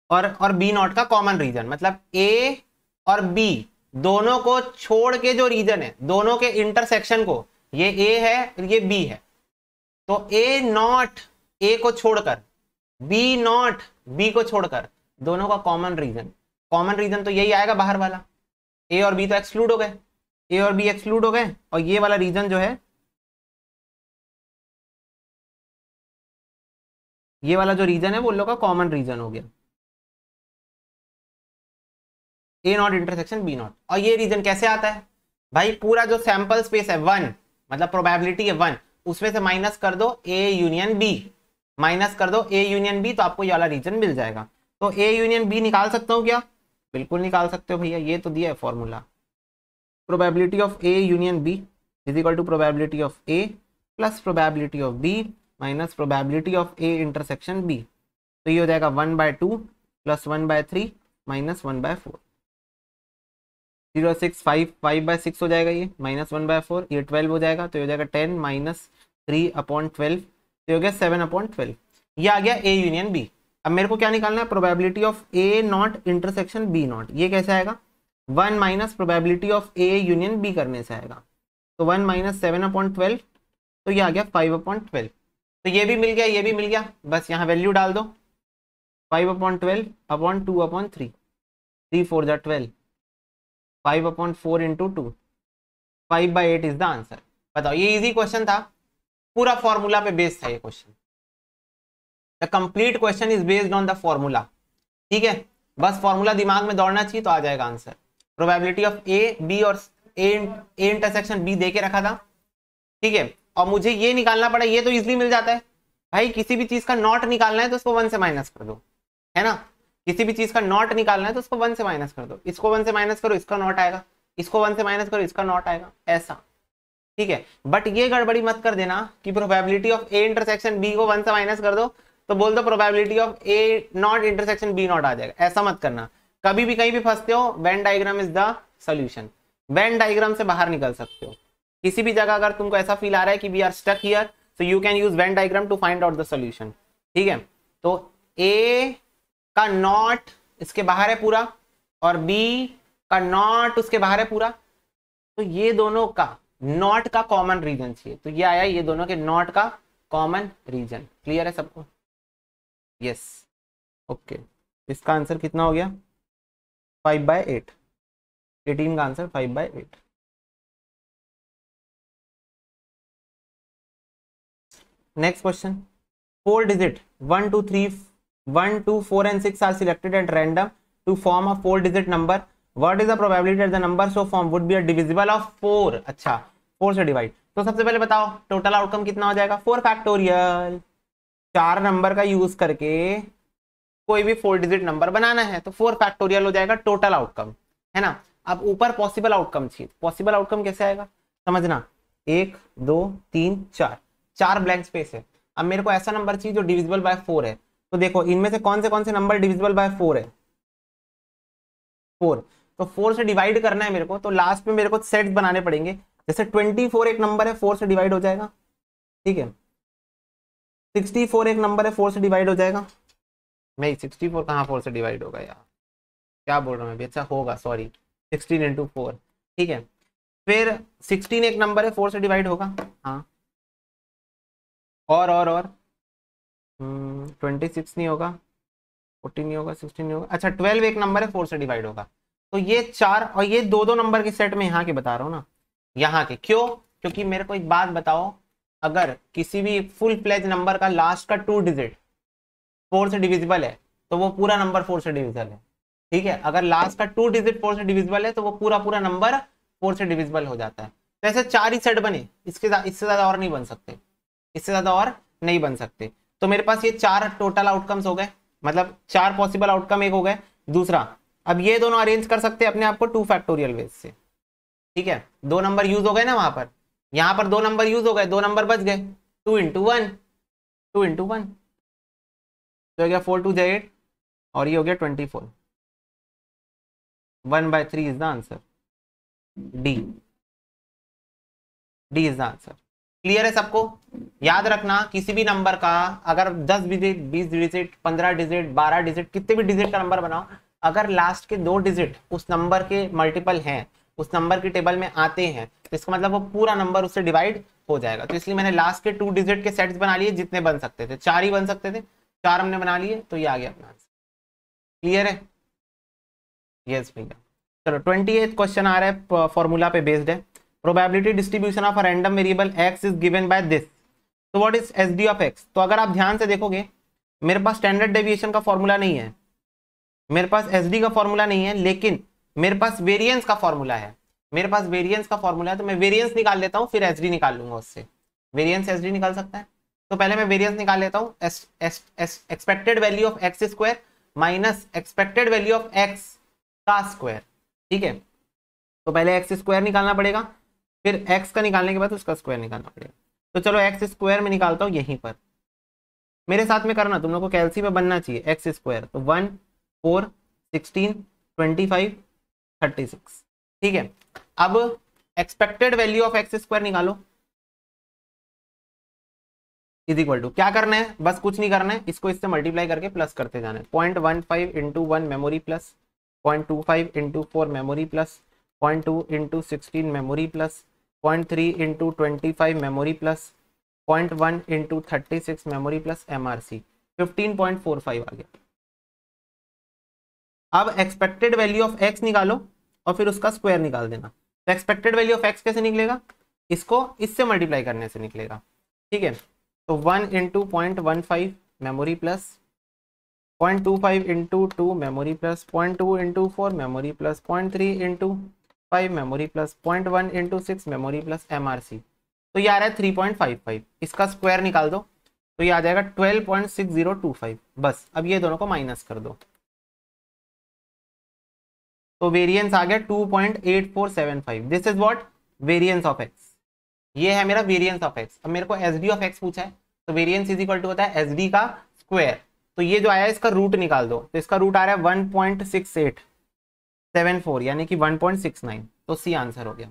और बी नॉट का कॉमन रीजन, मतलब ए और बी दोनों को छोड़ के जो रीजन है, दोनों के इंटरसेक्शन को, ये ए है ये बी है, तो ए नॉट ए को छोड़कर, बी नॉट बी को छोड़कर, दोनों का कॉमन रीजन तो यही आएगा बाहर वाला। ए और बी तो एक्सक्लूड हो गए, ए और बी एक्सक्लूड हो गए, और ये वाला रीजन जो है, ये वाला जो रीजन है वो लोग का कॉमन रीजन हो गया, ए नॉट इंटरसेक्शन बी नॉट। और ये रीजन कैसे आता है भाई, पूरा जो सैंपल स्पेस है 1, मतलब प्रोबेबिलिटी है 1, उसमें से माइनस कर दो ए यूनियन बी, माइनस कर दो ए यूनियन बी, तो आपको ये वाला रीजन मिल जाएगा। तो ए यूनियन बी निकाल सकता हूँ क्या? बिल्कुल निकाल सकते हो भैया, ये तो दिया है formula. Probability of A union B is equal to probability of A plus probability of B minus probability of A intersection B. तो ये हो जाएगा 1/2 प्लस 1/3 माइनस 1/4। 0 6 5 5/6 हो जाएगा ये, माइनस 1/4, ये 12 हो जाएगा, तो ये हो जाएगा 10 माइनस 3/12, तो हो गया 7/12। ये आ गया ए यूनियन बी। अब मेरे को क्या निकालना है? Probability of A not intersection B not. ये कैसे आएगा? 1 minus probability of A union B करने से आएगा, तो 1 माइनस 7/12, तो ये आ गया 5/12। तो ये भी मिल गया, ये भी मिल गया, बस यहाँ वैल्यू डाल दो। 5/12/2/3, 3 4 जा 12, 5/4 इंटू 2, 5/8 इज द आंसर। बताओ, ये इजी क्वेश्चन था, पूरा फॉर्मूला पे बेस्ड था ये question. The complete question is based on the formula. ठीक है, बस फॉर्मूला दिमाग में दौड़ना चाहिए तो आ जाएगा answer. Probability of A B और ए इंटरसेक्शन बी दे के रखा था। ठीक है, और मुझे ये निकालना पड़ा, ये तो इजीली मिल जाता है भाई। किसी भी चीज का नॉट निकालना है तो उसको 1 से माइनस कर दो, है ना। किसी भी चीज का नॉट निकालना है तो उसको 1 से माइनस कर दो। इसको 1 से माइनस करो, इसका नॉट आएगा, इसको 1 से माइनस करो, इसका नॉट आएगा, ऐसा। ठीक है, बट ये गड़बड़ी मत कर देना कि probability of A intersection B को 1 से माइनस कर दो तो बोल दो probability of A not intersection B not आ जाएगा। ऐसा मत करना, कभी भी कहीं भी फंसते हो, Venn diagram is the solution. Venn diagram से बाहर निकल सकते हो किसी भी जगह। अगर तुमको ऐसा फील आ रहा है कि we are stuck here, so you can use Venn diagram to find out the solution. ठीक है, तो ए का नॉट इसके बाहर है पूरा और बी का नॉट उसके बाहर है पूरा, तो ये दोनों का नॉट का कॉमन रीजन चाहिए। तो ये आया ये दोनों के नॉट का कॉमन रीजन। क्लियर है सबको? Yes, okay. इसका आंसर कितना हो गया? 5/8। 18 का answer 5/8। Next question, 4 digit 1 2 3 1 2 4 and 6 are selected at random to form a 4 digit number. What is the probability that the number so formed would be a divisible of 4? अच्छा, 4 से डिवाइड। तो सबसे पहले बताओ टोटल आउटकम कितना हो जाएगा? 4 फैक्टोरियल। 4 नंबर का यूज करके कोई भी 4 डिजिट नंबर बनाना है तो 4 फैक्टोरियल हो जाएगा टोटल आउटकम, है ना। अब ऊपर पॉसिबल आउटकम चाहिए। पॉसिबल आउटकम कैसे आएगा समझना, 1 2 3 4, 4 ब्लैंक स्पेस है। अब मेरे को ऐसा नंबर चाहिए जो डिविजिबल बाय 4 है। तो देखो इनमें से कौन से नंबर डिविजिबल बाय 4 है? 4। तो 4 से डिवाइड करना है मेरे को, तो लास्ट में मेरे को सेट्स बनाने पड़ेंगे। जैसे 24 एक नंबर है, 4 से डिवाइड हो जाएगा। ठीक है, 64 एक नंबर है, 4 से डिवाइड हो जाएगा। नहीं 64 कहाँ 4 से डिवाइड होगा यार, क्या बोल रहा हूँ मैं भी। अच्छा होगा, सॉरी, 16 इंटू 4। ठीक है, फिर 16 एक नंबर है, 4 से डिवाइड होगा। हाँ, और 26 नहीं होगा, 14 नहीं होगा, 16 नहीं होगा। अच्छा 12 एक नंबर है, 4 से डिवाइड होगा। तो ये 4 और ये दो नंबर के सेट में यहाँ के बता रहा हूँ ना, यहाँ के। क्यों? क्योंकि मेरे को एक बात बताओ, अगर किसी भी फुल फ्लेज नंबर का लास्ट का 2 डिजिट 4 से डिविजिबल है तो वो पूरा नंबर 4 से डिविजिबल है। ठीक है, अगर लास्ट का 2 डिजिट 4 से डिविजिबल है तो वो पूरा नंबर 4 से डिविजिबल हो जाता है। तो ऐसे 4 ही सेट बने, इससे ज्यादा और नहीं बन सकते, इससे ज्यादा और नहीं बन सकते। तो मेरे पास ये 4 टोटल आउटकम्स हो गए, मतलब 4 पॉसिबल आउटकम एक हो गए। दूसरा, अब ये दोनों अरेंज कर सकते हैं अपने आप को 2 फैक्टोरियल वेज से। ठीक है, 2 नंबर यूज हो गए ना वहां पर, यहाँ पर 2 नंबर यूज हो गए, 2 नंबर बच गए। 2 इंटू 1, 2 इंटू 1, तो हो गया 4 2 8 और ये हो गया 24। 1/3 is the answer. D is the answer. Clear है सबको? याद रखना, किसी भी नंबर का अगर 10 डिजिट 20 डिजिट 15 डिजिट 12 डिजिट कितने भी डिजिट का नंबर बनाओ, अगर लास्ट के 2 डिजिट उस नंबर के मल्टीपल हैं, उस नंबर की टेबल में आते हैं, तो इसका मतलब वो पूरा नंबर उससे डिवाइड हो जाएगा। तो इसलिए मैंने लास्ट के 2 डिजिट के सेट्स बना लिए, जितने बन सकते थे। 4 ही बन सकते थे, 4 हमने बना लिए, तो ये आ गया अपना आंसर। क्लियर है? यस भैया। चलो 28 क्वेश्चन आ रहा है, फॉर्मूला पे बेस्ड है। Probability distribution of a random variable x is given by this, तो what is SD of x? तो अगर आप ध्यान से देखोगे, मेरे पास स्टैंडर्ड डेविएशन का फॉर्मूला नहीं है, मेरे पास एसडी का फॉर्मूला नहीं है, लेकिन मेरे पास वेरिएंस का फॉर्मूला है। मेरे पास वेरिएंस का फॉर्मूला है, तो मैं वेरिएंस निकाल लेता हूँ, फिर एसडी निकाल लूंगा उससे। वेरिएंस एसडी निकाल सकता है, तो पहले मैं वेरिएंस निकाल लेता हूँ। Expected value of x² minus expected value of x का स्क्वायर। ठीक है, तो पहले एक्स स्क्वायर निकालना पड़ेगा, फिर एक्स का निकालने के बाद उसका स्क्वायर निकालना पड़ेगा। तो चलो एक्स स्क्वायर में निकालता हूँ यहीं पर, मेरे साथ में करना, तुम लोग को कैलसी में बनना चाहिए। एक्स स्क्वायर तो 1 4 16 25 36। ठीक है, अब expected value of x square निकालो, इज इक्वल टू क्या करना है, बस कुछ नहीं करना है, इसको इससे मल्टीप्लाई करके प्लस करते जाना है। 0.15 into 1 memory plus 0.25 into 4 memory plus 0.2 into 16 memory plus 0.3 into 25 memory plus 0.1 into 36 memory plus MRC 15.45 आ गया। अब एक्सपेक्टेड वैल्यू ऑफ एक्स निकालो और फिर उसका स्क्वायर निकाल देना। तो एक्सपेक्टेड वैल्यू ऑफ एक्स कैसे निकलेगा, इसको इससे मल्टीप्लाई करने से निकलेगा। ठीक है, तो 1 into 0.15 memory plus 0.25 into 2 memory plus 0.2 into 4 memory plus 0.3 into 5 memory plus 0.1 into 6 memory plus MRC। तो ये आ रहा है 3.55, इसका स्क्वायर निकाल दो तो ये आ जाएगा 12.6025। बस अब ये दोनों को माइनस कर दो तो वेरिएंस आ गया 2.8475। This is what variance of x, ये है मेरा वेरिएंस ऑफ एक्स। अब मेरे को एसडी ऑफ एक्स पूछा है, तो वेरिएंस इज इक्वल टू होता है एसडी का स्क्वायर। तो ये जो आया है इसका रूट निकाल दो, तो इसका रूट आ रहा है 1.6874 यानी कि 1.69। तो सी आंसर हो गया।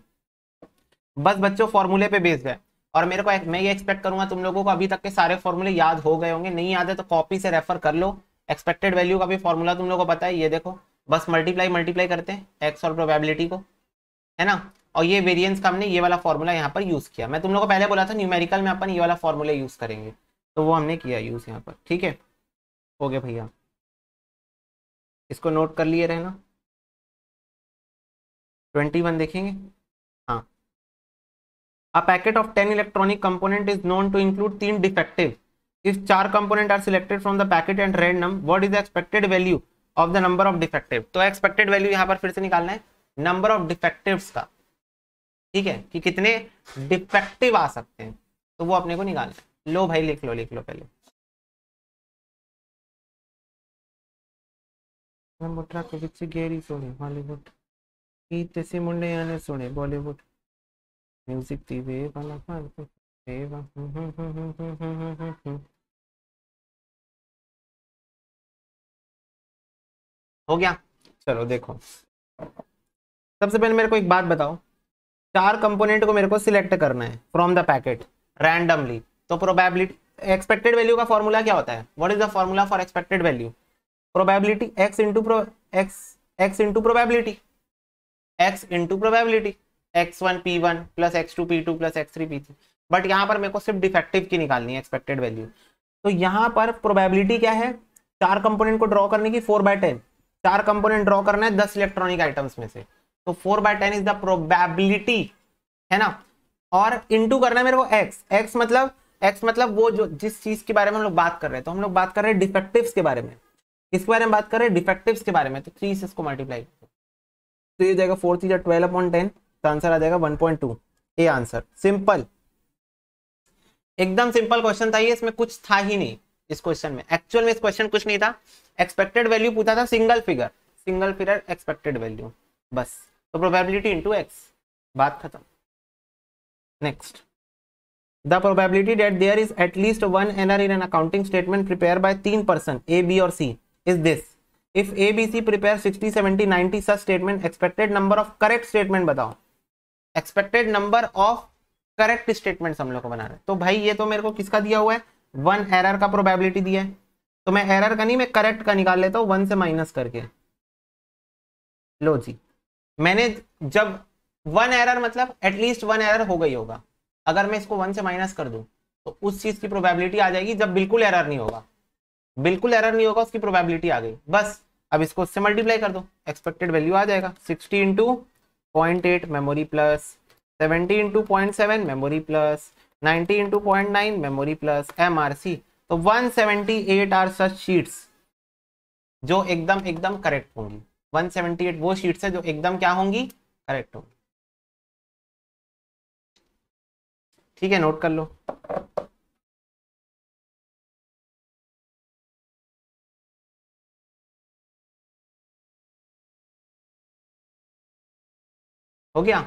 बस बच्चों फॉर्मूले पे बेस्ड है, और मेरे को मैं ये एक्सपेक्ट करूंगा तुम लोगों को अभी तक के सारे फॉर्मूले याद हो गए होंगे, नहीं याद है तो कॉपी से रेफर कर लो। एक्सपेक्टेड वैल्यू का भी फॉर्मूला तुम लोगों को पता है, ये देखो बस मल्टीप्लाई करते हैं एक्स और प्रोबेबिलिटी को, है ना। और ये वेरिएंस का हमने ये वाला फॉर्मूला यहाँ पर यूज किया। मैं तुम लोगों को पहले बोला था न्यूमेरिकल में अपन ये वाला फॉर्मूला यूज करेंगे, तो वो हमने किया यूज यहाँ पर। ठीक है, हो गया भैया, इसको नोट कर लिए रहना। 21 देखेंगे। हाँ, A packet of 10 electronic component is known to include 3 defective. If 4 component are selected from the packet and random, what is the expected value of the number of defective? तो expected value यहाँ पर फिर से निकालना है number of defectives का। ठीक है, कि कितने डिफेक्टिव आ सकते हैं, तो वो अपने को निकालना है। लो भाई लिख लो पहले। मोटरा के पीछे गेरी सोने हॉलीवुड की तेसी मुंडे आने सोने बॉलीवुड म्यूजिक दी वे वाला फालतू वेवा। हो गया। चलो देखो, सबसे पहले मेरे को एक बात बताओ, 4 कंपोनेंट को मेरे को सिलेक्ट करना है फ्रॉम द पैकेट रैंडमली। तो प्रोबेबिलिटी एक्सपेक्टेड वैल्यू का फॉर्मूला क्या होता है, what is the formula for expected value, probability x into probability, x into probability, x1 p1 plus x2 p2 plus x3 p3। But यहाँ पर मेरे को सिर्फ डिफेक्टिव की निकालनी है एक्सपेक्टेड वैल्यू। तो यहाँ पर प्रोबेबिलिटी क्या है, 4 कंपोनेंट को ड्रॉ करने की 4/10, 4 कंपोनेंट ड्रॉ करना है 10 इलेक्ट्रॉनिक आइटम्स में से, तो 4/10 इज द प्रोबेबिलिटी, है ना। और इंटू करना है मेरे को x मतलब वो जो जिस चीज के बारे में हम लोग बात कर रहे हैं, तो हम लोग बात कर रहे हैं डिफेक्टिव्स के बारे में, किसके बारे में बात कर रहे हैं, डिफेक्टिव्स के बारे में। तो 3 से इसको मल्टीप्लाई करो तो ये जाएगा 4 3 12/10, तो आंसर आ जाएगा 1.2। ए आंसर, सिंपल, एकदम सिंपल क्वेश्चन था ये, इसमें कुछ था ही नहीं इस क्वेश्चन में। एक्चुअल में इस क्वेश्चन कुछ नहीं था, एक्सपेक्टेड वैल्यू पूछा था, सिंगल फिगर एक्सपेक्टेड वैल्यू, बस। तो प्रोबेबिलिटी इनटू एक्स, बात खत्म। Next, the probability that there is at least one error in an accounting statement prepare by 3 person A B और C is this. If A B C prepare 60 70 90 such statement, expected number of correct statement बताओ। Expected number of correct statement हम लोग को बनाना है। तो भाई ये तो मेरे को किसका दिया हुआ है, 1 एरर का प्रोबेबिलिटी दिया है, तो मैं एरर का नहीं, मैं करेक्ट का निकाल लेता हूँ 1 से माइनस करके। लो जी, मैंने जब 1 एरर मतलब एटलीस्ट 1 एरर हो गई होगा, अगर मैं इसको 1 से माइनस कर दूं तो उस चीज की प्रोबेबिलिटी आ जाएगी जब बिल्कुल एरर नहीं होगा, बिल्कुल एरर नहीं होगा उसकी प्रोबेबिलिटी आ गई। बस अब इसको उससे मल्टीप्लाई कर दो, एक्सपेक्टेड वैल्यू आ जाएगा 60 into 0.8 memory plus 70 into 0.7 memory plus 90 into 0.9 memory plus MRC। तो 178 आर सच शीट्स जो एकदम करेक्ट होंगी। 178 वो शीट्स है जो एकदम क्या होंगी, करेक्ट होंगी। ठीक है, नोट कर लो। हो गया।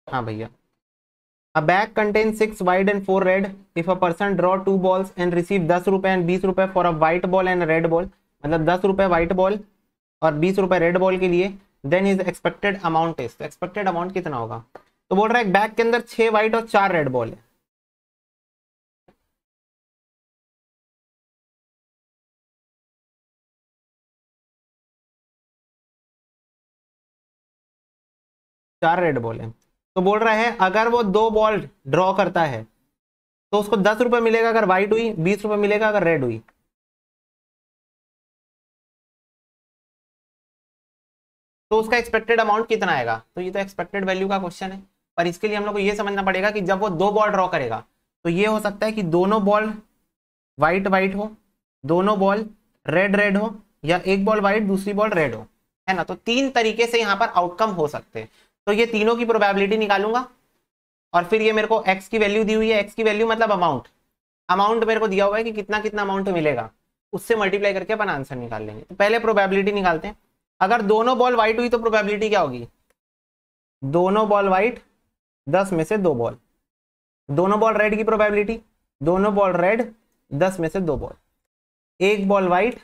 हाँ भैया, अ bag contain 6 white and 4 red, if a person draw 2 balls and receive 10 रुपए एंड 20 रुपए for a white ball and red ball, मतलब 10 रुपए व्हाइट बॉल और 20 रुपए रेड बॉल के लिए, then is expected amount is, तो एक्सपेक्टेड अमाउंट कितना होगा? तो बोल रहा है एक बैग के अंदर 6 व्हाइट और 4 रेड बॉल है, चार रेड बॉल है। तो बोल रहा है अगर वो 2 बॉल ड्रॉ करता है तो उसको 10 रुपए मिलेगा अगर व्हाइट हुई, 20 रुपए मिलेगा अगर रेड हुई। तो उसका एक्सपेक्टेड अमाउंट कितना आएगा? तो ये तो एक्सपेक्टेड वैल्यू का क्वेश्चन है, पर इसके लिए हम लोग को ये समझना पड़ेगा कि जब वो 2 बॉल ड्रॉ करेगा तो ये हो सकता है कि दोनों बॉल व्हाइट व्हाइट हो, दोनों बॉल रेड रेड हो, या एक बॉल व्हाइट दूसरी बॉल रेड हो, है ना। तो 3 तरीके से यहाँ पर आउटकम हो सकते हैं। तो ये तीनों की प्रोबेबिलिटी निकालूंगा और फिर ये मेरे को एक्स की वैल्यू दी हुई है, एक्स की वैल्यू मतलब अमाउंट, अमाउंट मेरे को दिया हुआ है कि कितना कितना अमाउंट मिलेगा, उससे मल्टीप्लाई करके अपन आंसर निकाल लेंगे। तो पहले प्रोबेबिलिटी निकालते हैं। अगर दोनों बॉल व्हाइट हुई तो प्रोबेबिलिटी क्या होगी? दोनों बॉल व्हाइट 10 में से 2 बॉल। दोनों बॉल रेड की प्रोबेबिलिटी, दोनों बॉल रेड 10 में से 2 बॉल। एक बॉल व्हाइट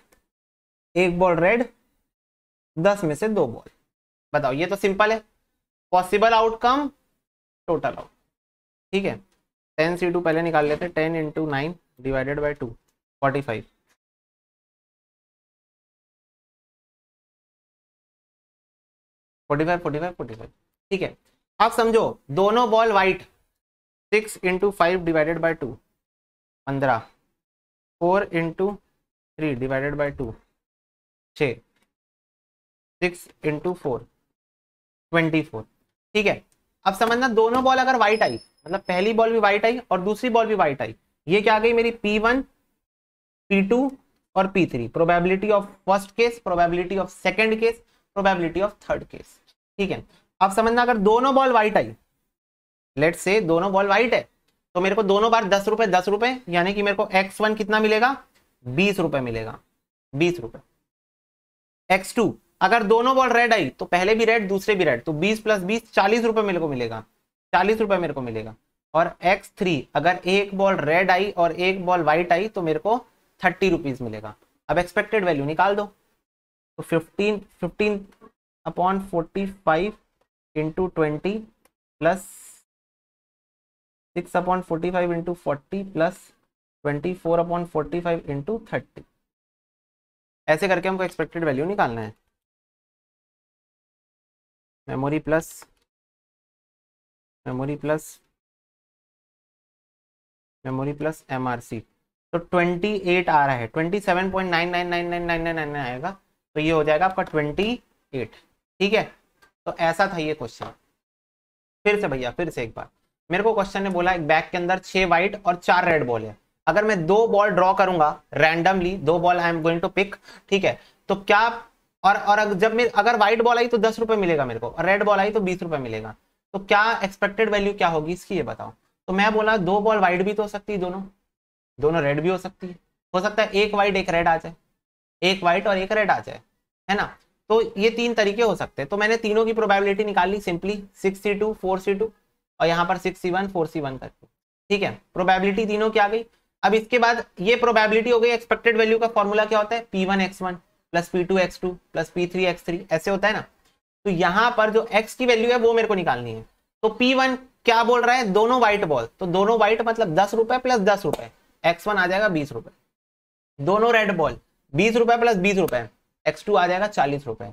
एक बॉल रेड 10 में से 2 बॉल। बताओ, ये तो सिंपल है। पॉसिबल आउटकम टोटल आउट, ठीक है। 10 C2 पहले निकाल लेते हैं, 10 इंटू 9 डिवाइडेड बाई 2, 45। 45 ठीक है। अब समझो दोनों ball white, 6 into 5 divided by 2 15, 4 into 3 divided by 2 6, 6 into 4 24, ठीक है। अब समझना दोनों बॉल अगर व्हाइट आई, मतलब पहली बॉल भी व्हाइट आई और दूसरी बॉल भी व्हाइट आई, ये क्या आ गई मेरी P1 P2 और P3, probability of first case, probability of second case, probability of third case, ठीक है। अब समझना अगर दोनों ball white I, let's say दोनों बॉल व्हाइट है, तो मेरे को दोनों बार 10 रुपए 10 रुपए, यानी कि मेरे को X1 कितना मिलेगा? 20 रुपए मिलेगा, 20 रुपए। X2 अगर दोनों बॉल रेड आई तो पहले भी रेड दूसरे भी रेड, तो 20 प्लस 20 40 रुपए मेरे को मिलेगा, 40 रुपए मेरे को मिलेगा। और X3 अगर एक बॉल रेड आई और एक बॉल व्हाइट आई तो मेरे को 30 रुपीज मिलेगा। अब एक्सपेक्टेड वैल्यू निकाल दो। तो 15 upon 45 into 20 plus 6 upon 45 into 40 plus 24 upon 45 into 30, ऐसे करके हमको एक्सपेक्टेड वैल्यू निकालना है। Memory plus memory plus memory plus MRC, तो 28 आ रहा है, 27.999999 आएगा, तो ये हो जाएगा आपका 28, ठीक है। तो ऐसा था ये क्वेश्चन। फिर से भैया, फिर से एक बार, मेरे को क्वेश्चन ने बोला एक बैग के अंदर 6 व्हाइट और 4 रेड बॉल है, अगर मैं 2 बॉल ड्रॉ करूंगा randomly, 2 ball I am going to pick, ठीक है, तो क्या, और जब मैं अगर व्हाइट बॉल आई तो 10 रुपए मिलेगा मेरे को, और रेड बॉल आई तो 20 रुपए मिलेगा, तो क्या एक्सपेक्टेड वैल्यू क्या होगी इसकी, ये बताओ। तो मैं बोला 2 बॉल व्हाइट भी तो हो सकती है, दोनों दोनों रेड भी हो सकती है, हो सकता है एक व्हाइट एक रेड आ जाए, एक व्हाइट और एक रेड आ जाए, है ना। तो ये 3 तरीके हो सकते हैं। तो मैंने तीनों की प्रोबेबिलिटी निकाल ली सिंपली, 6C2 4C2 और यहाँ पर 6C1 4C1 करके, ठीक है। प्रोबेबिलिटी तीनों की आ गई। अब इसके बाद ये प्रोबेबिलिटी हो गई, एक्सपेक्टेड वैल्यू का फॉर्मूला क्या होता है? P1X1 plus P2X2 plus P3X3, ऐसे होता है ना। तो यहाँ पर जो x की वैल्यू है वो मेरे को निकालनी है। तो P1 क्या बोल रहा है? दोनों व्हाइट बॉल, तो दोनों व्हाइट मतलब 10 रुपए प्लस 10 रुपए, X1 आ जाएगा 20 रुपए। दोनों रेड बॉल 20 रुपए प्लस 20 रुपए, X2 आ जाएगा 40 रुपए।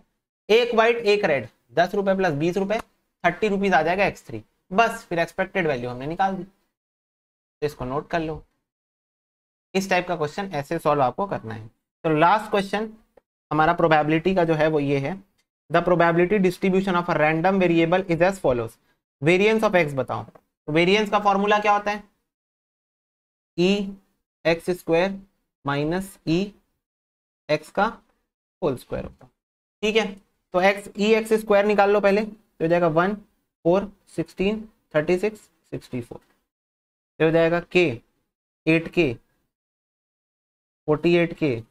एक व्हाइट एक रेड 10 रुपए प्लस 20 रुपए, 30 रुपीज आ जाएगा X3। बस फिर एक्सपेक्टेड वैल्यू हमने निकाल दी। तो इसको नोट कर लो, इस टाइप का क्वेश्चन ऐसे सॉल्व आपको करना है। तो लास्ट क्वेश्चन हमारा प्रोबेबिलिटी का जो है वो ये है, the probability distribution of a random variable is as follows, variance of X बताओ। तो वेरिएंस का फॉर्मूला क्या होता है? E X square minus E X का होल स्क्वायर होता है, ठीक है। तो एक्स ई एक्स स्क्वायर निकाल लो पहले, तो हो जाएगा 1 4 16 36 64, तो हो जाएगा के 8K 48K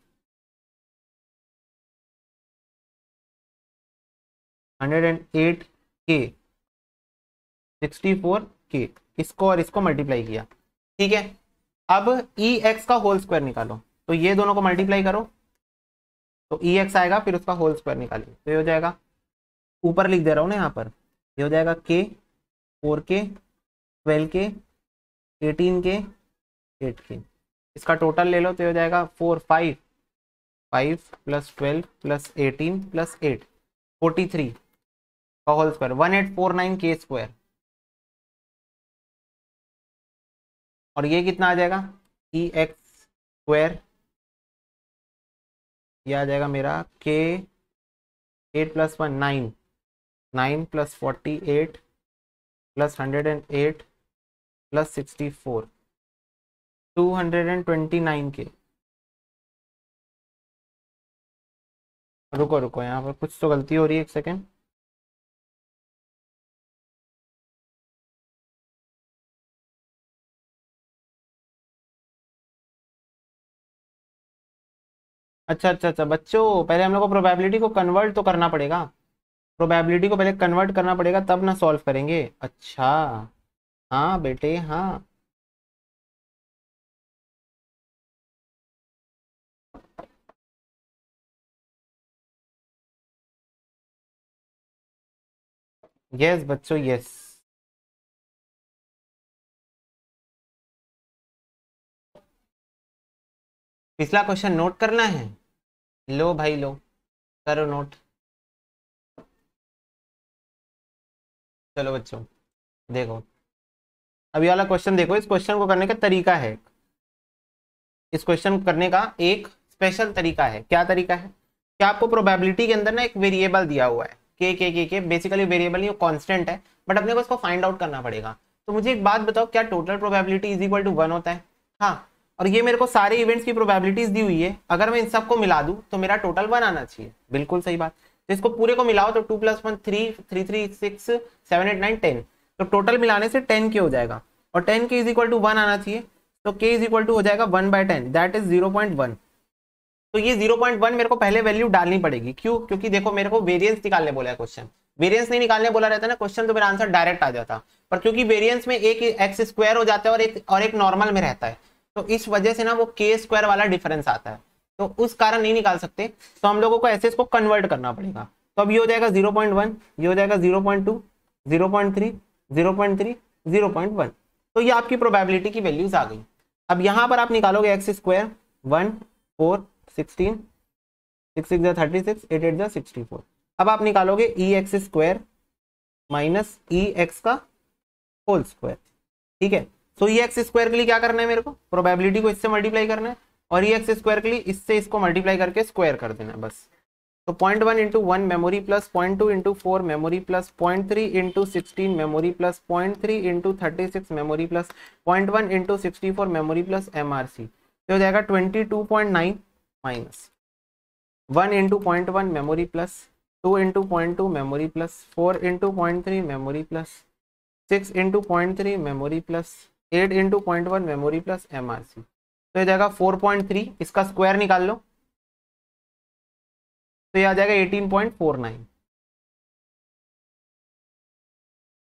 108K 64k, इसको और इसको मल्टीप्लाई किया, ठीक है। अब ई एक्स का होल स्क्वायर निकालो, तो ये दोनों को मल्टीप्लाई करो तो ई एक्स आएगा, फिर उसका होल स्क्वायर निकालिए तो ये हो जाएगा, ऊपर लिख दे रहा हूँ ना यहाँ पर, ये हो जाएगा के, 4k, 12k, 18k, 8k। इसका टोटल ले लो तो ये हो जाएगा 4 5 5 + 12 + 18 + 8 43 का होल स्क्वायर 1849k स्क्वायर। और ये कितना आ जाएगा, ई एक्स स्क्वायर, ये आ जाएगा मेरा के 8 + 1 9 9 + 48 + 108 + 64 229k। रुको रुको, यहाँ पर कुछ तो गलती हो रही है, एक सेकेंड। अच्छा अच्छा अच्छा बच्चों, पहले हम लोग को प्रोबेबिलिटी को कन्वर्ट तो करना पड़ेगा, प्रोबेबिलिटी को पहले कन्वर्ट करना पड़ेगा तब ना सॉल्व करेंगे। अच्छा, हाँ बेटे हाँ। यस बच्चों यस। पिछला क्वेश्चन नोट करना है, लो भाई लो, करो नोट। चलो बच्चों देखो, अभी वाला क्वेश्चन देखो, इस क्वेश्चन को करने का तरीका है, इस क्वेश्चन को करने का एक स्पेशल तरीका है। क्या तरीका है, क्या आपको प्रोबेबिलिटी के अंदर ना एक वेरिएबल दिया हुआ है, के बेसिकली वेरिएबल नहीं, कांस्टेंट है, बट अपने को इसको फाइंड आउट करना पड़ेगा। तो मुझे एक बात बताओ, क्या total probability is equal to 1 होता है? हाँ, और ये मेरे को सारे इवेंट्स की प्रोबेबिलिटीज दी हुई है, अगर मैं इन सबको मिला दूं तो मेरा टोटल 1 आना चाहिए। बिल्कुल सही बात। तो इसको पूरे को मिलाओ तो 2 + 1 3 3 3 6 7 8 9 10, तो टोटल मिलाने से 10 के हो जाएगा, और 10 के इज इक्वल टू 1 आना चाहिए, तो k इज इक्वल टू हो जाएगा 1/10, दैट इज 0.1। तो ये 0.1 मेरे को पहले वैल्यू डालनी पड़ेगी, क्यों? क्योंकि देखो मेरे को वेरिएंस निकालने बोला है क्वेश्चन, वेरिएंस नहीं निकालने बोला रहता ना क्वेश्चन तो मेरा आंसर डायरेक्ट आ जाता, पर क्योंकि वेरिएंस में एक एक्स स्क्वायर हो जाता है और एक नॉर्मल में रहता है, तो इस वजह से ना वो के स्क्वायर वाला डिफरेंस आता है, तो उस कारण नहीं निकाल सकते, तो हम लोगों को ऐसे इसको कन्वर्ट करना पड़ेगा। तो अब ये हो जाएगा 0.1, ये हो जाएगा 0.2, 0.3, 0.3, 0.1, तो ये आपकी प्रोबेबिलिटी की वैल्यूज आ गई। अब यहां पर आप निकालोगे एक्स स्क्वायर 1 4 16 6 6 36 8 8 64। अब आप निकालोगे ई X square minus E X का होल स्क्वायर, ठीक है। तो ई एक्स स्क्वायर के लिए क्या करना है, मेरे को प्रोबेबिलिटी को इससे मल्टीप्लाई करना है, और ई एक्स स्क्वायर के लिए इससे इसको मल्टीप्लाई करके स्क्वायर कर देना है बस। तो 0.1 × 1 memory plus 0.2 × 4 memory plus 0.3 × 16 memory plus 0.3 × 36 memory plus 0.1 × 64 memory plus MRC, तो हो जाएगा 22.9 minus 1 × 0.1 memory plus 2 × 0.2 memory plus 4 × 0.3 memory plus 6 × 0.3 memory plus 8 × 0.1 memory plus MRC, तो हो जाएगा 4.3, इसका स्क्वायर निकाल लो तो ये आ जाएगा 18.49।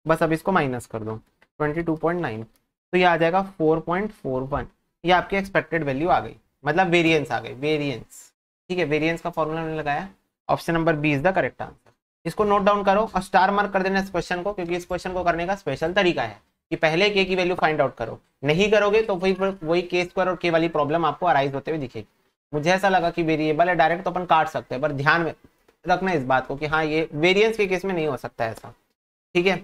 बस अब इसको माइनस कर दो 22.9, तो ये आ जाएगा 4.41। ये आपकी एक्सपेक्टेड वैल्यू आ गई, मतलब वेरिएंस आ गई, वेरिएंस, ठीक है। वेरिएंस का फॉर्मूला मैंने लगाया, option number B is the correct answer. इसको नोट डाउन करो और स्टार मार्क कर देना इस क्वेश्चन को, क्योंकि इस क्वेश्चन को करने का स्पेशल तरीका है कि पहले के की वैल्यू फाइंड आउट करो, नहीं करोगे तो वही के स्क्वायर और के वाली प्रॉब्लम आपको अराइज होते हुए दिखेगी। मुझे ऐसा लगा कि वेरिएबल है डायरेक्ट तो अपन काट सकते हैं, पर ध्यान में रखना इस बात को कि हाँ ये वेरिएंस के केस में नहीं हो सकता ऐसा, ठीक है।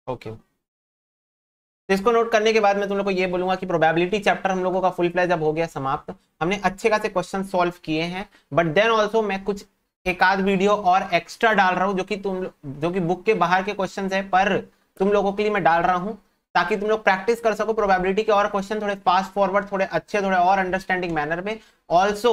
ओके, तो इसको नोट करने के बाद मैं तुम लोग को ये बोलूंगा कि प्रोबेबिलिटी चैप्टर हम लोगों का फुल प्लेज अब हो गया समाप्त। हमने अच्छे खासे क्वेश्चन सॉल्व किए हैं, बट देन ऑल्सो मैं कुछ एक आध वीडियो और एक्स्ट्रा डाल रहा हूँ जो कि बुक के बाहर के क्वेश्चन है, पर तुम लोगों के लिए मैं डाल रहा हूँ ताकि तुम लोग प्रैक्टिस कर सको प्रोबेबिलिटी के और क्वेश्चन थोड़े फास्ट फॉरवर्ड, थोड़े अच्छे, थोड़े और अंडरस्टैंडिंग मैनर में। ऑल्सो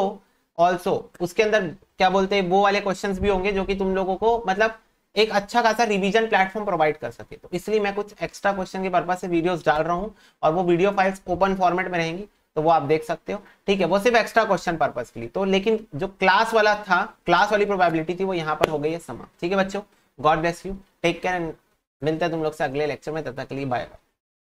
उसके अंदर क्या बोलते हैं वो वाले क्वेश्चंस भी होंगे जो कि तुम लोगों को मतलब एक अच्छा खासा रिवीजन प्लेटफॉर्म प्रोवाइड कर सके, तो इसलिए मैं कुछ एक्स्ट्रा क्वेश्चन के पर्पज से वीडियोस डाल रहा हूं, और वो वीडियो फाइल्स ओपन फॉर्मेट में रहेंगी, तो वो आप देख सकते हो, ठीक है। वो सिर्फ एक्स्ट्रा क्वेश्चन पर्पज के लिए, तो लेकिन जो क्लास वाला था, क्लास वाली प्रोबेबिलिटी थी, वो यहाँ पर हो गई है समाप्त, ठीक है बच्चों। God bless you, take care and मिलते हैं तुम लोग से अगले लेक्चर में, तब तक के लिए बाय बाय।